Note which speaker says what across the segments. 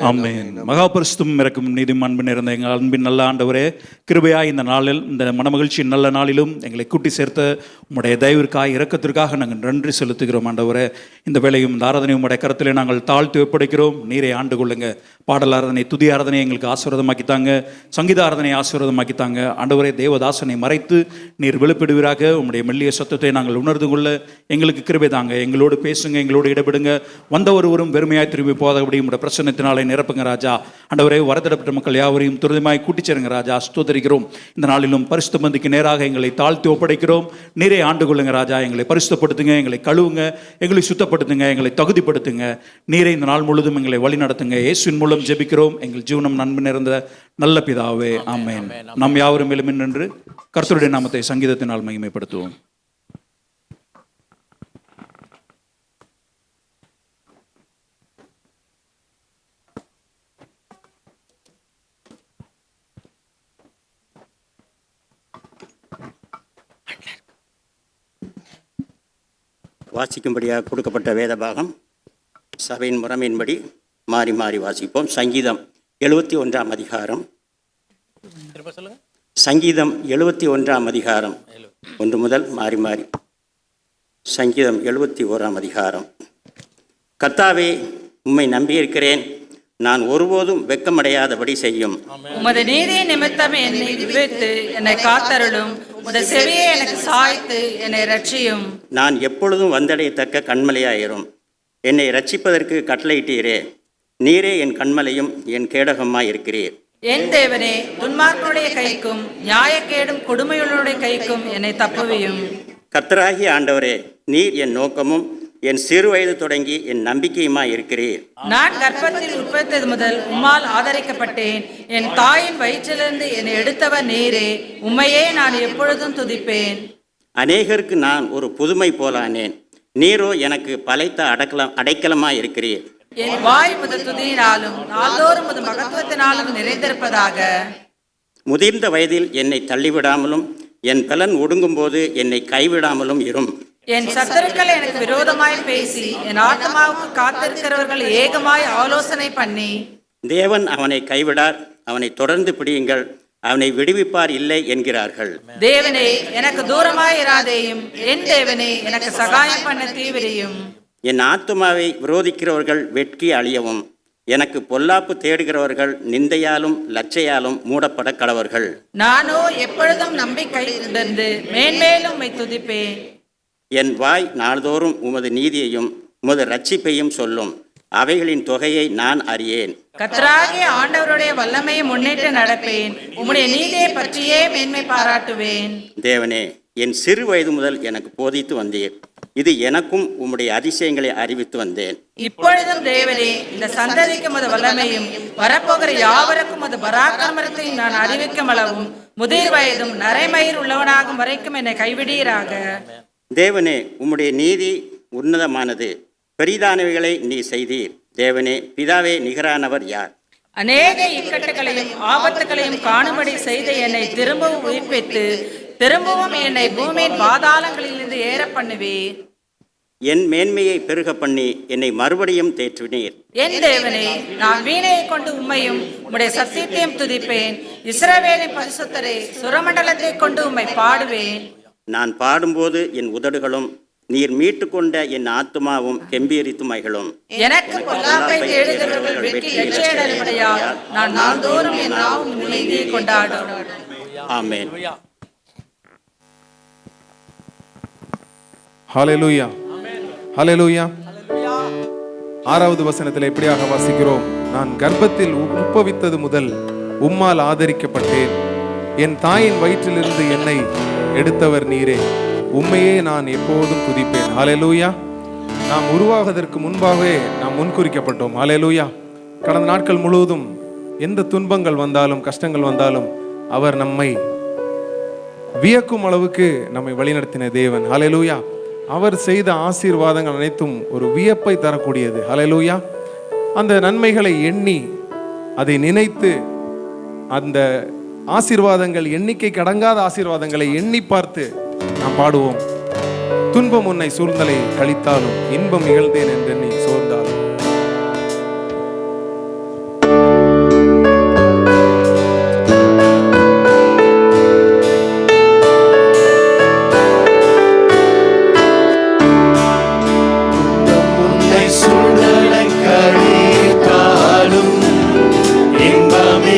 Speaker 1: ஆமென். மகாபரிசுத்தம் இருக்கும் நீதியும் அன்பு நிறைந்த எங்கள் அன்பின் நல்ல ஆண்டவரே, கிருபையாய் இந்த நாளில், இந்த மனமகிழ்ச்சியின் நல்ல நாளிலும் எங்களை கூட்டி சேர்த்த உம்முடைய தயவிற்காக இரக்கத்திற்காக நாங்கள் நன்றி செலுத்துகிறோம் ஆண்டவரே. இந்த வேளையும் இந்த ஆராதனை உம்முடைய கரத்திலே நாங்கள் தாழ்த்தி ஒப்படைக்கிறோம். நீரை ஆண்டு கொள்ளுங்க. பாடல் ஆராதனை, துதி ஆராதனை எங்களுக்கு ஆசீர்வாதமாக்கித்தாங்க. சங்கீத ஆராதனை ஆசீர்வாதமாக்கித்தாங்க ஆண்டவரே. தேவதாசனை மறைத்து நீர் வெளிப்படுவீராக. உம்முடைய மெல்லிய சத்தத்தை நாங்கள் உணர்ந்து கொள்ள எங்களுக்கு கிருபை தாங்க. எங்களோடு பேசுங்க, எங்களோடு இடப்படுங்க. வந்த ஒருவரும் வெறுமையாய் திரும்பி போதபடி உம்முடைய பிரசன்னத்தினாலே நிரப்புங்க ராஜா. ஆண்டவரே, வரதடப்பட்ட மக்கள் யாவரையும் துரிதமாய் கூட்டிச் சேருங்க ராஜா. ஸ்தோத்திரிக்கிறோம். இந்த நாளிலும் பரிசுத்த பந்திக்கு நேராக எங்களை தாழ்த்தி ஒப்படைக்கிறோம். நீரே ஆண்டு கொள்ளுங்க ராஜா. எங்களை பரிசுத்தப்படுத்துங்க, எங்களை கழுவுங்க, எங்களை சுத்தப்படுத்துங்க, எங்களை தகுதிப்படுத்துங்க. நீரே இந்த நாள் முழுதும் எங்களை வழி நடத்துங்க. இயேசுவின் மூலம் ஜெபிக்கிறோம் எங்கள் ஜீவனம் நன்மை நிறைந்த நல்ல பிதாவே, ஆமென். நாம் யாவரும் மேலும் நின்று கர்த்தருடைய நாமத்தை சங்கீதத்தினால் மகிமைப்படுத்துவோம்.
Speaker 2: வாசிக்கும்படியாக கொடுக்கப்பட்ட வேத பாகம் சபையின் முறைமையின்படி மாறி மாறி வாசிப்போம். சங்கீதம் 71 அதிகாரம். சங்கீதம் 71 அதிகாரம் 1 முதல் மாறி மாறி. சங்கீதம் 71 அதிகாரம். கர்த்தாவே, உம்மை நம்பியிருக்கிறேன். நான் ஒருபோதும் வெட்கமடையாதபடி செய்யும்.
Speaker 3: உமது நீதிய நிமித்தம் என்னை விடுவித்து என்னை காத்தருளும். உமது செவியை எனக்கு சாய்த்து என்னை ரட்சியும்.
Speaker 2: நான் எப்பொழுதும் வந்தடையத்தக்க கண்மலையாயிரும். என்னை ரட்சிப்பதற்கு கட்டளையிட்டீரே. நீரே என் கண்மலையும் என் கேடகமாய் இருக்கிறீர்.
Speaker 3: என் தேவனே, துன்மார்க்கனுடைய கைக்கும் நியாயக்கேடும் கொடுமையுள்ளவருடைய கைக்கும் என்னை தப்புவியும்.
Speaker 2: கர்த்தராகிய ஆண்டவரே, நீர் என் நோக்கமும் என் சிறு வயது தொடங்கி என் நம்பிக்கையுமாய் இருக்கிறீர்.
Speaker 3: நான் கர்ப்பத்தில் உட்பட்டது முதல் உம்மால் ஆதரிக்கப்பட்டேன். என் தாயின் வயிற்றிலிருந்து என்னை எடுத்தவர் நீரே. உம்மையே நான் எப்பொழுதும் துதிப்பேன்.
Speaker 2: அநேகருக்கு நான் ஒரு புதுமை போலானேன். நீரோ எனக்கு பலைத்த அடைக்கலமாய் இருக்கிறீர்.
Speaker 3: என் வாய் முத துதியினாலும் நாள்தோறும் முது மகத்துவத்தினாலும் நிறைந்திருப்பதாக.
Speaker 2: முதிர்ந்த வயதில் என்னை தள்ளிவிடாமலும் என் பலன் ஒடுங்கும் போது என்னை கைவிடாமலும் இரும்.
Speaker 3: என் சத்துருக்கள் எனக்கு விரோதமாய் பேசி என் ஆத்மாவுக்கு காத்திருக்கிறவர்கள் ஏகமாய் ஆலோசனை பண்ணி,
Speaker 2: தேவன் அவனை கைவிடார், அவனை தொடர்ந்து பிடியுங்கள், அவனை விடுவிப்பார் இல்லை என்கிறார்கள்.
Speaker 3: தேவனே, எனக்கு தூரமாய் இராதேயும். என் தேவனே, எனக்கு சகாயம் பண்ண தீவிரியும்.
Speaker 2: என் ஆத்துமாவை விரோதிக்கிறவர்கள் வெட்கி அழியவும், எனக்கு பொல்லாப்பு தேடுகிறவர்கள் நிந்தையாலும் லட்சையாலும் மூடப்பட கடவர்கள்.
Speaker 3: நானோ எப்பொழுதும் நம்பிக்கை உணர்ந்து மேன்மேலும் உம்மை துதிப்பேன்.
Speaker 2: என் வாய் நாள்தோறும் உமது நீதியையும் உமது ரட்சிப்பையும் சொல்லும். அவைகளின் தொகையை நான் அறியேன்.
Speaker 3: கர்த்தராகிய ஆண்டவருடைய வல்லமையை முன்னிட்டு நடப்பேன். உம்முடைய நீதியை பற்றியே மேன்மை பாராட்டுவேன்.
Speaker 2: தேவனே, என் சிறு வயது முதல் எனக்கு போதித்து வந்தீர். இது எனக்கும் உம்முடைய அதிசயங்களை அறிவித்து வந்தேன்.
Speaker 3: இப்பொழுதும் தேவனே, இந்த சந்ததிக்கு உமது வல்லமையும் வரப்போகிற யாவருக்கும் உமது பராக்கிரமத்தையும் நான் அறிவிக்கும் அளவும் முதிர் வயதும் நரைமயிர் உள்ளவனாகும் வரைக்கும் என்னை கைவிடீராக.
Speaker 2: தேவனே, உம்முடைய நீதி உன்னதமானது. பெரிதானவைகளை நீ செய்தீர். தேவனே, பிதாவே நிகரானவர் யார்?
Speaker 3: அநேக இக்கட்டுகளையும் ஆபத்துகளையும் காணும்படி செய்த என்னை திரும்பவும் உயிர்ப்பித்து திரும்பவும் என்னை பூமியின் பாதாளங்களிலிருந்து ஏற பண்ணுவீர்.
Speaker 2: என் மேன்மையை பெருக பண்ணி என்னை மறுபடியும் தேற்றினீர்.
Speaker 3: என் தேவனே, நான் வீணையை கொண்டு உம்மையும் உம்முடைய சத்தியத்தையும் துதிப்பேன். இஸ்ரவேலின் பரிசுத்தரே, சுரமண்டலத்தை கொண்டு உம்மை பாடுவேன்.
Speaker 2: நான் பாடும்போது என் உதடுகளும் நீர் மீட்டு கொண்ட என் ஆத்துமாவும் கெம்பீரித்து மகிழும்.
Speaker 3: எனக்கு பொல்லாப்பை தேடுகிறவர்கள் வெற்றி லட்சியடையால் நான் நாள்தோறும் என் நாவும் நீதியை கொண்டாடும்.
Speaker 2: ஆமென்.
Speaker 4: ஹல்லேலூயா, ஹல்லேலூயா. 6வது வசனத்தில் எப்படியாக வாசிக்கிறோம்? நான் கர்ப்பத்தில் உட்பவித்தது முதல் உம்மால் ஆதரிக்கப்பட்டேன். என் தாயின் வயிற்றிலிருந்து என்னை எடுத்தவர் நீரே. உண்மையே நான் எப்போதும் துதிப்பேன். ஹல்லேலூயா. நாம் உருவாவதற்கு முன்பாகவே நாம் முன்குறிக்கப்பட்டோம். ஹல்லேலூயா. கடந்த நாட்கள் முழுவதும் எந்த துன்பங்கள் வந்தாலும் கஷ்டங்கள் வந்தாலும் அவர் நம்மை வியக்கும் அளவுக்கு நம்மை வழிநடத்தின தேவன். ஹல்லேலூயா. அவர் செய்த ஆசீர்வாதங்கள் அனைத்தும் ஒரு வியப்பை தரக்கூடியது. ஹல்லேலூயா. அந்த நன்மைகளை எண்ணி அதை நினைத்து அந்த ஆசீர்வாதங்கள் எண்ணிக்கை கடங்காத ஆசீர்வாதங்களை எண்ணி பார்த்து நாம் பாடுவோம். துன்பம் உன்னை சூழ்ந்தலை கழித்தாலும் இன்பம் நிகழ்ந்தேன் என்று நீ சோர்ந்தாலும்.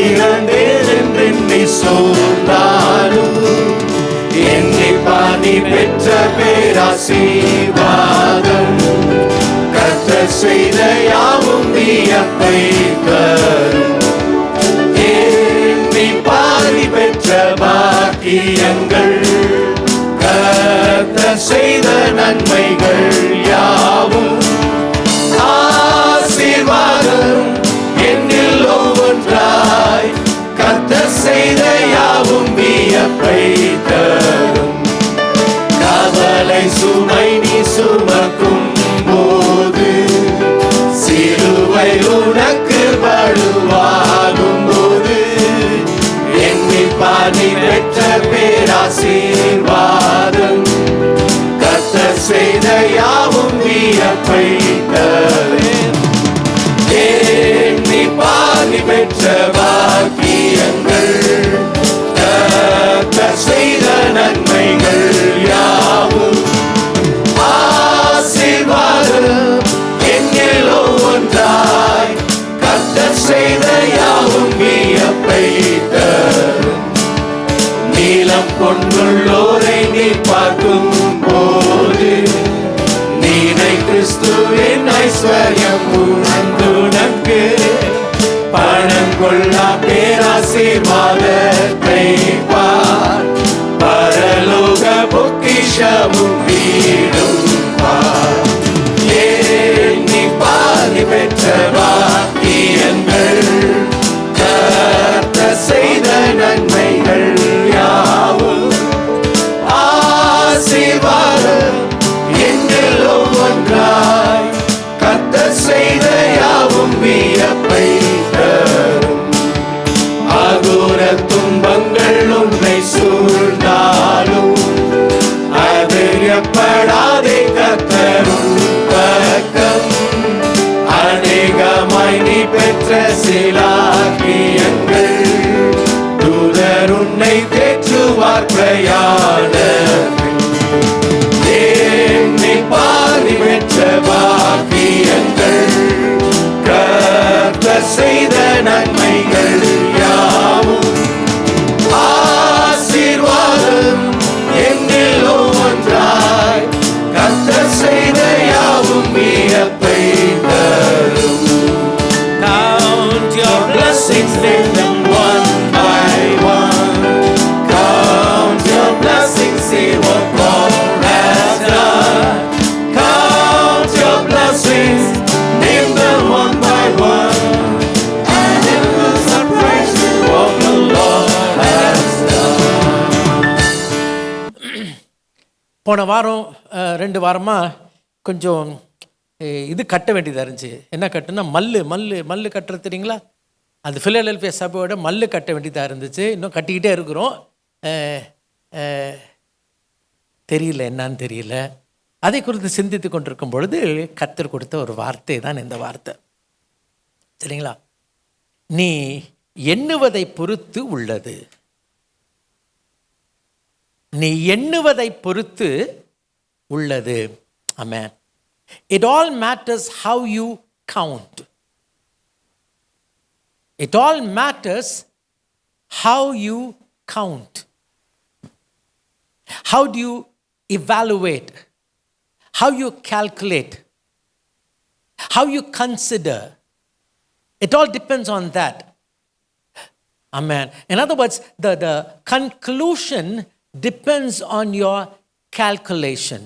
Speaker 5: இழந்தேன் என்றென்னை சொன்னாலும் என்னை பாதி பெற்ற பேராசீர்வாதம் கர்த்தர் செய்த யாவும் வியப்பை தரும். என்னை பாதி பெற்ற பாக்கியங்கள் கர்த்தர் செய்த நன்மைகள் யாவும் ஆசீர்வாதம் என்னில் ஒவ்வொன்றாய் கர்த்தர் செய்த யாவும் வியப்பை தரும். கவலை சுமை நீ சுமக்கும் போது சிலுவை உனக்கு வலுவாகும் போது என்னை பாதி பெற்ற பேராசீர்வாதம் கர்த்தர் செய்த யாவும் வியப்பை தரும். என்னை பாதி பெற்ற பாக்கியங்கள் கர்த்தர் செய்த நன்மைகள் யாவும் ஆசீர்வாதம் என்னில் ஒவ்வொன்றாய் கர்த்தர் செய்த யாவும் வியப்பை தரும். நீலம் கொண்டுள்ளோரை நீ பார்க்கும் போது நீனை கிறிஸ்துவின் ஐஸ்வர்யம் உனக்கு பணம் கொள்ளா பேராசீர்வாதத்தை பார். பரலோக பொக்கிஷமும் வீடும் பார். ஏன்னி பாதி பெற்ற பாக்கியங்கள் கர்த்தர் செய்த நன்மைகள் யாவும் ஆசீர்வாதம் என்னில் ஒவ்வொன்றாய் கர்த்தர் செய்த யாவும் வியப்பை தரும். அகோர துன்பங்கள் உன்னை சூழ்ந்தாலும் அதிரியப்படாதே கர்த்தருள் பக்கம். அநேகமாய் நீ பெற்ற சிலாக்கியங்கள் தூதர் உன்னை தேற்றுவார் பிரயாணத்தில். என்னை பாதி பெற்ற பாக்கியங்கள் கர்த்தர் செய்த நன்மைகள் யாவும் ஆசீர்வாதம் என்னில் ஒவ்வொன்றாய் கர்த்தர் செய்த யாவும் வியப்பை தரும். Count your blessings, name them one by one. Count your blessings, see what God has done. Count your blessings, name them one by one. And it will surprise you what the Lord has done.
Speaker 6: போன வாரம் 2 வாரமாக கொஞ்சம் இது கட்ட வேண்டியதாக இருந்துச்சு. என்ன கட்டுனா மல்லு கட்டுறது தெரியுங்களா? அது ஃபிலடெல்பியா சபையோட மல்லு கட்ட வேண்டியதாக இருந்துச்சு. இன்னும் கட்டிக்கிட்டே இருக்கிறோம். தெரியல என்னன்னு தெரியல. அதை குறித்து சிந்தித்து கொண்டிருக்கும் பொழுது கர்த்தர் கொடுத்த ஒரு வார்த்தை தான் இந்த வார்த்தை. சரிங்களா? நீ எண்ணுவதை பொறுத்து உள்ளது. நீ எண்ணுவதை பொறுத்து உள்ளது. ஆமென். It all matters how you count. It all matters how you count. How do you evaluate? How you calculate? How you consider? It all depends on that. Amen. In other words, the conclusion depends on your calculation.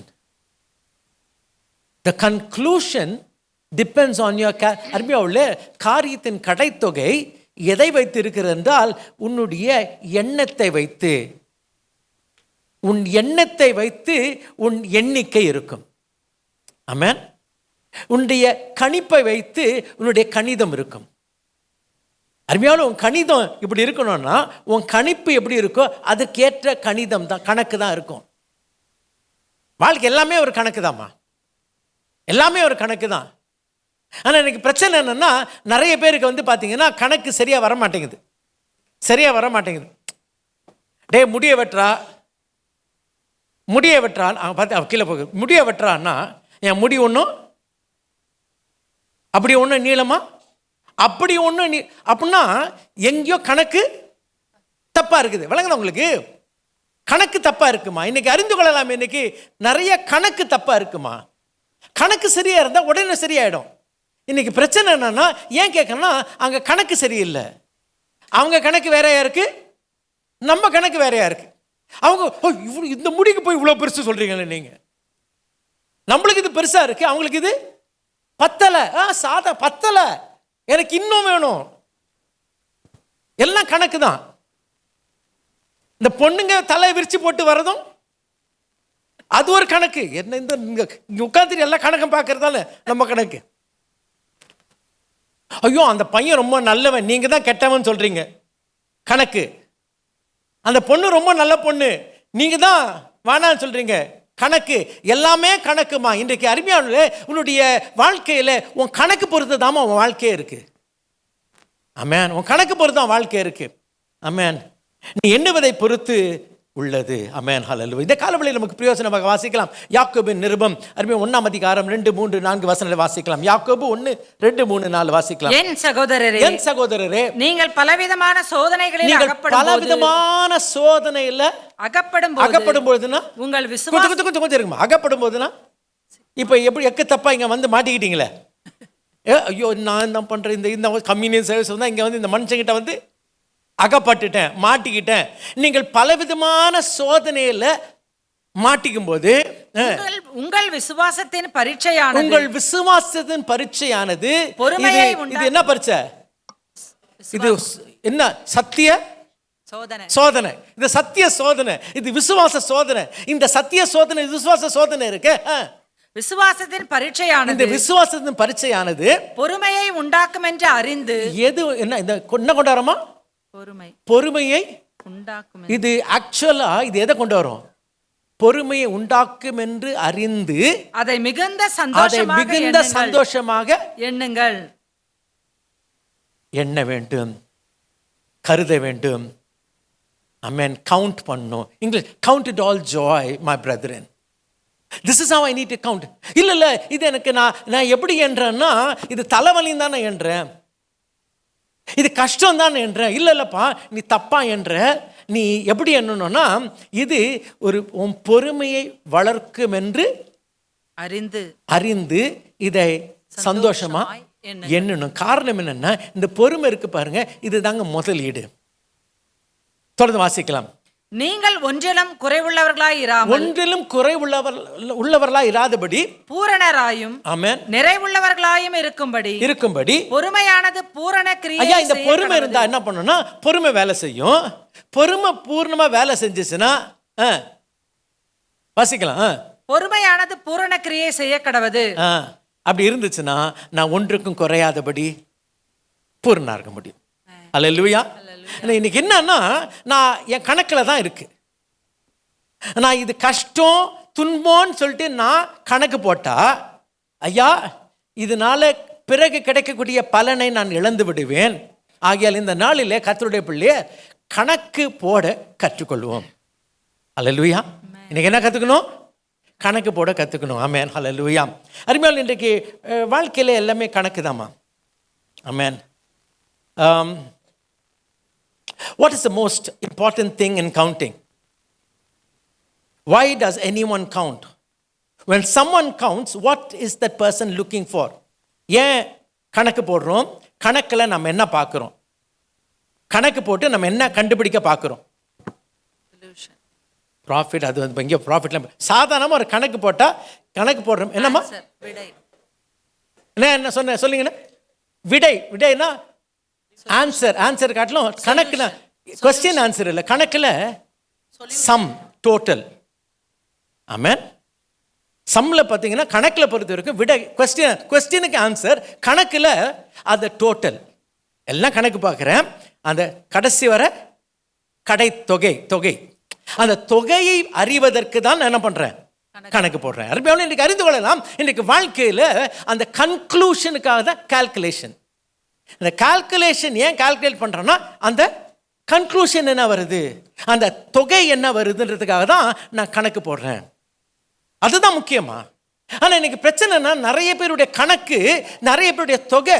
Speaker 6: The conclusion depends on your அருமையாவுள்ள காரியத்தின் கடைத்தொகை எதை வைத்து இருக்கிறது என்றால் உன்னுடைய எண்ணத்தை வைத்து. உன் எண்ணத்தை வைத்து உன் எண்ணிக்கை இருக்கும். ஆமென். உன்னுடைய கணிப்பை வைத்து உன்னுடைய கணிதம் இருக்கும். அருமையான உன் கணிதம் இப்படி இருக்கணும்னா உன் கணிப்பு எப்படி இருக்கோ அதுக்கேற்ற கணிதம் தான், கணக்கு தான் இருக்கும். வாழ்க்கை எல்லாமே ஒரு கணக்கு தான்மா, எல்லாமே ஒரு கணக்கு தான். ஆனால் எனக்கு பிரச்சனை என்னென்னா நிறைய பேருக்கு வந்து பார்த்தீங்கன்னா கணக்கு சரியாக வர மாட்டேங்குது. டே முடிய வெட்டுறா பார்த்து கீழே போகுது. முடிய வெட்டுறான்னா என் முடி ஒன்றும் அப்படி ஒன்றும் நீளமா அப்படி ஒன்று நீ அப்படின்னா எங்கேயோ கணக்கு தப்பா இருக்குது. விளங்குதா உங்களுக்கு? கணக்கு தப்பா இருக்குமா? இன்னைக்கு அறிந்து கொள்ளலாம். இன்னைக்கு நிறைய கணக்கு தப்பா இருக்குமா? கணக்கு சரியா இருந்தா உடனே சரியாயிடும். இன்னைக்கு பிரச்சனை என்னன்னா, ஏன் கேட்கணும்னா அங்க கணக்கு சரியில்லை. அவங்க கணக்கு வேறையா இருக்கு, நம்ம கணக்கு வேறையா இருக்கு. அவங்க இவ்வளவு இந்த முடிக்கு போய் இவ்வளவு பெருசு சொல்றீங்களே நீங்க. நம்மளுக்கு இது பெருசா இருக்கு, அவங்களுக்கு இது பத்தல. சாதா பத்தல, எனக்கு இன்னும் வேணும். எல்லாம் கணக்கு தான். இந்த பொண்ணுங்க தலை விரிச்சு போட்டு வரதும் அது ஒரு கணக்கு. என்ன இந்த உட்காந்து எல்லாம் கணக்கம் பார்க்கறதால நம்ம கணக்கு. ஐயோ அந்த பையன் ரொம்ப நல்லவன், நீங்க தான் கெட்டவன் சொல்றீங்க, கணக்கு. அந்த பொண்ணு ரொம்ப நல்ல பொண்ணு, நீங்க தான் வேணான்னு சொல்றீங்க, கணக்கு. எல்லாமே கணக்குமா. இன்றைக்கு அருமையான உன்னுடைய வாழ்க்கையில உன் கணக்கு பொறுத்து தாமா உன் வாழ்க்கையே இருக்கு. ஆமென். உன் கணக்கு பொறுத்து தான் வாழ்க்கை இருக்கு. ஆமென். நீ எண்ணுவதை பொறுத்து உள்ளது. ஆமென். ஹல்லேலூயா. இந்த காலவெளியில் நமக்கு பிரயோஜனமாக வாசிக்கலாம். யாக்கோபின் நிருபம் 1ஆம் அதிகாரம் 2, 3, 4 வசனங்களை வாசிக்கலாம். யாக்கோபு 1, 2, 3, 4 வாசிக்கலாம்.
Speaker 3: என் சகோதரரே,
Speaker 6: என் சகோதரரே,
Speaker 3: நீங்கள் பலவிதமான சோதனைகளில்
Speaker 6: நீங்கள் பலவிதமான சோதனையில அகப்படும் போதுனா
Speaker 3: உங்கள் விசுவாசம்
Speaker 6: கொஞ்சம் இருக்குமா? அகப்படும் போதுனா இப்ப எப்படி எக்கு தப்பா இங்க வந்து மாட்டிக்கிட்டீங்களே, ஐயோ நான் என்ன பண்றேன், இந்த கம்யூனியன் சர்வீஸ் வந்து இங்க வந்து இந்த மனுஷங்கிட்ட வந்து அகப்பட்டுட்டேன், மாட்டிக்கிட்டேன். நீங்கள் பலவிதமான சோதனையில மாட்டிக்கும் போது
Speaker 3: உங்கள் விசுவாசத்தின் பரீட்சையானது,
Speaker 6: உங்கள் விசுவாசத்தின் பரீட்சையானது
Speaker 3: பொறுமையை
Speaker 6: இது என்ன பரீட்சை? இது என்ன? சத்திய
Speaker 3: சோதனை.
Speaker 6: சோதனை. இது சத்திய சோதனை, இது விசுவாச சோதனை. இந்த சத்திய சோதனை விசுவாச சோதனை இருக்கு.
Speaker 3: விசுவாசத்தின் பரீட்சையானது,
Speaker 6: இந்த விசுவாசத்தின் பரீட்சையானது
Speaker 3: பொறுமையை உண்டாக்கும் என்று அறிந்து.
Speaker 6: எது என்ன கொண்டு வரோமா? பொறுமையை
Speaker 3: உண்டாக்கும்.
Speaker 6: இது ஆக்சுவலா இது எதை கொண்டு வரும்? பொறுமையை உண்டாக்கும் என்று அறிந்து
Speaker 3: அதை மிகுந்த
Speaker 6: சந்தோஷமாக
Speaker 3: எண்ணுங்கள்.
Speaker 6: எண்ண வேண்டும், கருத வேண்டும். ஆமென். கவுண்ட் பண்ணும். English count it all Joy my brethren. This is how I need to count. இல்ல இது எனக்கு நான் எப்படி என்றேன்னா, இது தலைவலின்னு தானே என்றேன், இது கஷ்டம் தான் என்றேன். இல்லப்பா நீ தப்பா என்ற. நீ எப்படி எண்ணணும்னா, இது ஒரு உன் பொறுமையை வளர்க்கும் என்று அறிந்து இதை சந்தோஷமா எண்ணணும். காரணம் என்னன்னா, இந்த பொறுமை இருக்கு பாருங்க, இது தாங்க முதலீடு. தொடர்ந்து வாசிக்கலாம்.
Speaker 3: நீங்கள் ஒன்றிலும்
Speaker 6: குறைவுள்ளவர்களாய் இராதபடி
Speaker 3: பூரணராயும்
Speaker 6: ஆமென்
Speaker 3: நிறைவுள்ளவர்களாயும் இருக்கும்படி பொறுமையானது பூரண கிரியை.
Speaker 6: இந்த பொறுமை இருந்தா என்ன பண்ணும்னா, பொறுமை வேலை செய்யும். பொறுமை பூர்ணமா வேலை செஞ்சுச்சுன்னா வாசிக்கலாம். பொறுமையானது
Speaker 3: பூரண கிரியை செய்ய கடவது.
Speaker 6: அப்படி இருந்துச்சுன்னா நான் ஒன்றுக்கும் குறையாதபடி பூர்ணா இருக்க முடியும். அல்லேலூயா. இன்னைக்கு என்னன்னா, நான் என் கணக்கில் தான் இருக்கு. நான் இது கஷ்டம் துன்பம்னு சொல்லிட்டு நான் கணக்கு போட்டா, ஐயா இதனால பிறகு கிடைக்கக்கூடிய பலனை நான் இழந்து விடுவேன். ஆகையால் இந்த நாளிலே கர்த்தருடைய பிள்ளையை கணக்கு போட கற்றுக்கொள்வோம். அல்லேலூயா. இன்னைக்கு என்ன கற்றுக்கணும்? கணக்கு போட கற்றுக்கணும். ஆமென். அல்லேலூயா. அருமையால் இன்றைக்கு வாழ்க்கையில் எல்லாமே கணக்கு தாம்மா. ஆமென். What is the most important thing in counting? Why does anyone count? When someone counts, what is that person looking for? ஏன் கணக்கு போடுறோம்? கணக்கில் நம்ம என்ன பார்க்குறோம்? கணக்கு போட்டு நம்ம என்ன கண்டுபிடிக்க பார்க்குறோம்? ப்ராஃபிட். அது வந்து இங்கே ப்ராஃபிட்ல சாதாரணமாக ஒரு கணக்கு போட்டால் கணக்கு போடுறோம். என்னம்மா என்ன சொன்ன சொல்லுங்கண்ணா? விடைனா ஆன்சர் காட்டலும் கணக்குல கொஸ்டின் ஆன்சர் இல்லை, கணக்குல சம் டோட்டல். ஆமென். சம்ல பார்த்தீங்கன்னா கணக்கில் பொறுத்த வரைக்கும் விடை கொஸ்டினுக்கு ஆன்சர், கணக்கில் அது டோட்டல். எல்லாம் கணக்கு பார்க்குறேன். அந்த கடைசி வர தொகை அந்த தொகையை அறிவதற்கு தான் நான் என்ன பண்றேன்? கணக்கு போடுறேன். இன்னைக்கு அறிந்து கொள்ளலாம். இன்னைக்கு வாழ்க்கையில் அந்த கன்க்ளூஷனுக்காக தான் கால்குலேஷன். இந்த கால்குலேஷன் ஏன் கால்குலேட் பண்றேன்னா, அந்த கன்க்ளூஷன் என்ன வருது, அந்த தொகை என்ன வருதுன்றதுக்காக தான் நான் கணக்கு போடுறேன். அதுதான் முக்கியமா. ஆனால் இன்னைக்கு பிரச்சனைனா நிறைய பேருடைய கணக்கு, நிறைய பேருடைய தொகை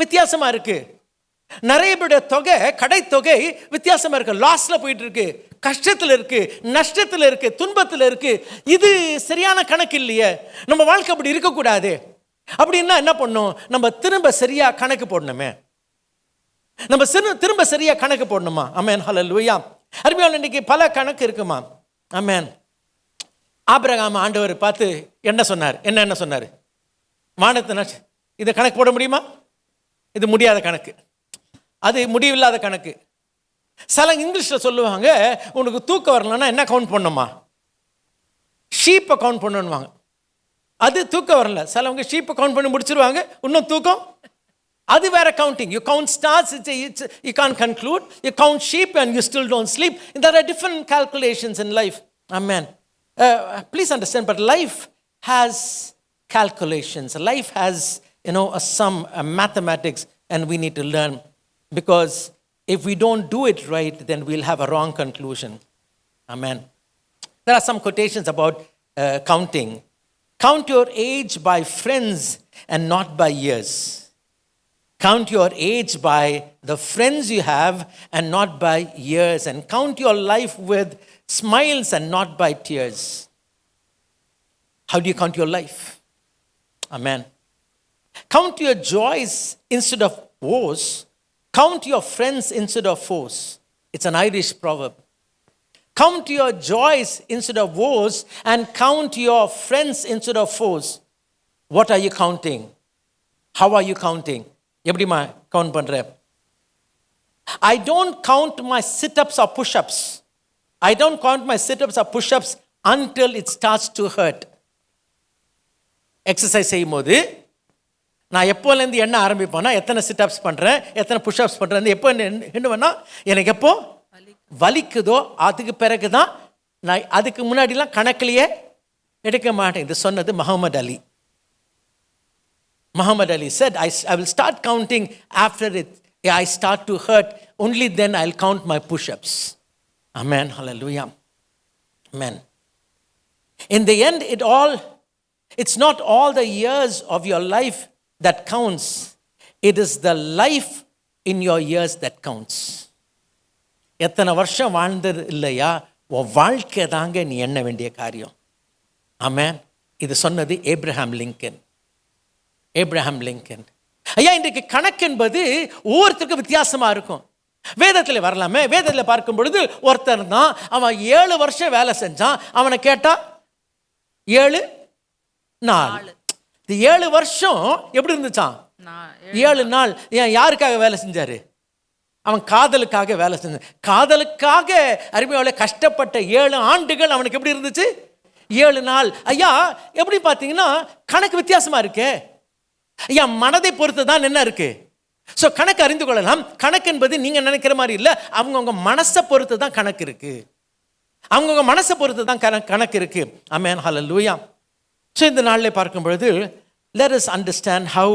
Speaker 6: வித்தியாசமாக இருக்கு. நிறைய பேருடைய தொகை, கடை தொகை வித்தியாசமாக இருக்கு. லாஸ்ல போயிட்டு இருக்கு, கஷ்டத்தில் இருக்கு, நஷ்டத்தில் இருக்கு, துன்பத்தில் இருக்கு. இது சரியான கணக்கு இல்லையே. நம்ம வாழ்க்கை அப்படி இருக்கக்கூடாது. அப்படின்னா என்ன பண்ணணும்? நம்ம திரும்ப சரியா கணக்கு போடணுமே. நம்ம திரும்ப சரியா கணக்கு போடணுமா? ஆமென், ஹல்லேலூயா. அருமையான இன்னைக்கு பல கணக்கு இருக்குமா? ஆமென். ஆபிரகாம் ஆண்டவர் பார்த்து என்ன சொன்னார்? என்ன சொன்னார்? வானத்தை இதை கணக்கு போட முடியுமா? இது முடியாத கணக்கு, அது முடிவில்லாத கணக்கு. சில இங்கிலீஷில் சொல்லுவாங்க, உனக்கு தூக்கம் வரலன்னா என்ன கவுண்ட் பண்ணணுமா? ஷீப்பை கவுண்ட் பண்ணணுவாங்க. அது தூக்கம் வரல, சிலவங்க ஷீப்பை கவுண்ட் பண்ணி முடிச்சிருவாங்க, இன்னும் தூக்கம் அது வேற counting. You count stars, you can't conclude. You count sheep and you still don't sleep. There are different calculations in life. Amen. Please understand, but life has calculations. Life has, a sum, a mathematics, and we need to learn, because if we don't do it right, then we'll have a wrong conclusion. Amen. There are some quotations about counting. Count your age by friends and not by years. Count your age by the friends you have and not by years. And count your life with smiles and not by tears. How do you count your life? Amen. Count your joys instead of woes. Count your friends instead of foes. It's an Irish proverb. Count your joys instead of woes and count your friends instead of foes. What are you counting? How are you counting? எப்படிமா count பண்ற? I don't count my sit-ups or push-ups. I don't count my sit-ups or push-ups until it starts to hurt. Exercise செய்யும் போது நான் எப்போலேருந்து எண்ண ஆரம்பிப்பேன்னா, எத்தனை சிட்அப்ஸ் பண்ணுறேன், எத்தனை push-ups பண்ணுறேன், எப்போ எண்ணுவேன்னா எனக்கு எப்போ வலிக்குதோ அதுக்கு பிறகு தான். நான் அதுக்கு முன்னாடிலாம் கணக்கிலேயே எடுக்க மாட்டேன். இது சொன்னது முஹம்மது அலி. Muhammad Ali said, I will start counting after I start to hurt. Only then I'll count my push-ups. Amen. Hallelujah. Amen. In the end, it's not all the years of your life that counts. It is the life in your years that counts. எத்தனை வருஷம் வாழ்ந்தது இல்லையா, உன் வாழ்க்கை தாங்க நீ எண்ண வேண்டிய காரியம். ஆமென். இது சொன்னது ஏப்ரஹாம் லிங்கன். ஐயா, இன்றைக்கு கணக்கு என்பது ஒவ்வொருத்தருக்கும் வித்தியாசமா இருக்கும். வேதத்தில் வரலாமே. வேதத்தில் பார்க்கும் பொழுது ஒருத்தர் தான், அவன் 7 வருஷம் வேலை செஞ்சான். அவனை கேட்டா 7 நாள். 7 வருஷம் எப்படி இருந்துச்சான்? 7 நாள். ஏன் யாருக்காக வேலை செஞ்சாரு? அவன் காதலுக்காக வேலை செஞ்சான். காதலுக்காக அருமையால கஷ்டப்பட்ட 7 ஆண்டுகள் அவனுக்கு எப்படி இருந்துச்சு? 7 நாள். ஐயா, எப்படி பார்த்தீங்கன்னா கணக்கு வித்தியாசமா இருக்கே. ஐயா, மனதை பொறுத்து தான் என்ன இருக்கு. ஸோ கணக்கு அறிந்து கொள்ளலாம். கணக்கு என்பது நீங்க நினைக்கிற மாதிரி இல்லை. அவங்கவுங்க மனசை பொறுத்து தான் கணக்கு இருக்கு. அவங்கவுங்க மனசை பொறுத்து தான் கணக்கு இருக்கு. ஆமென். ஹல்லேலூயா. ஸோ இந்த நாளில் பார்க்கும் பொழுது let us understand how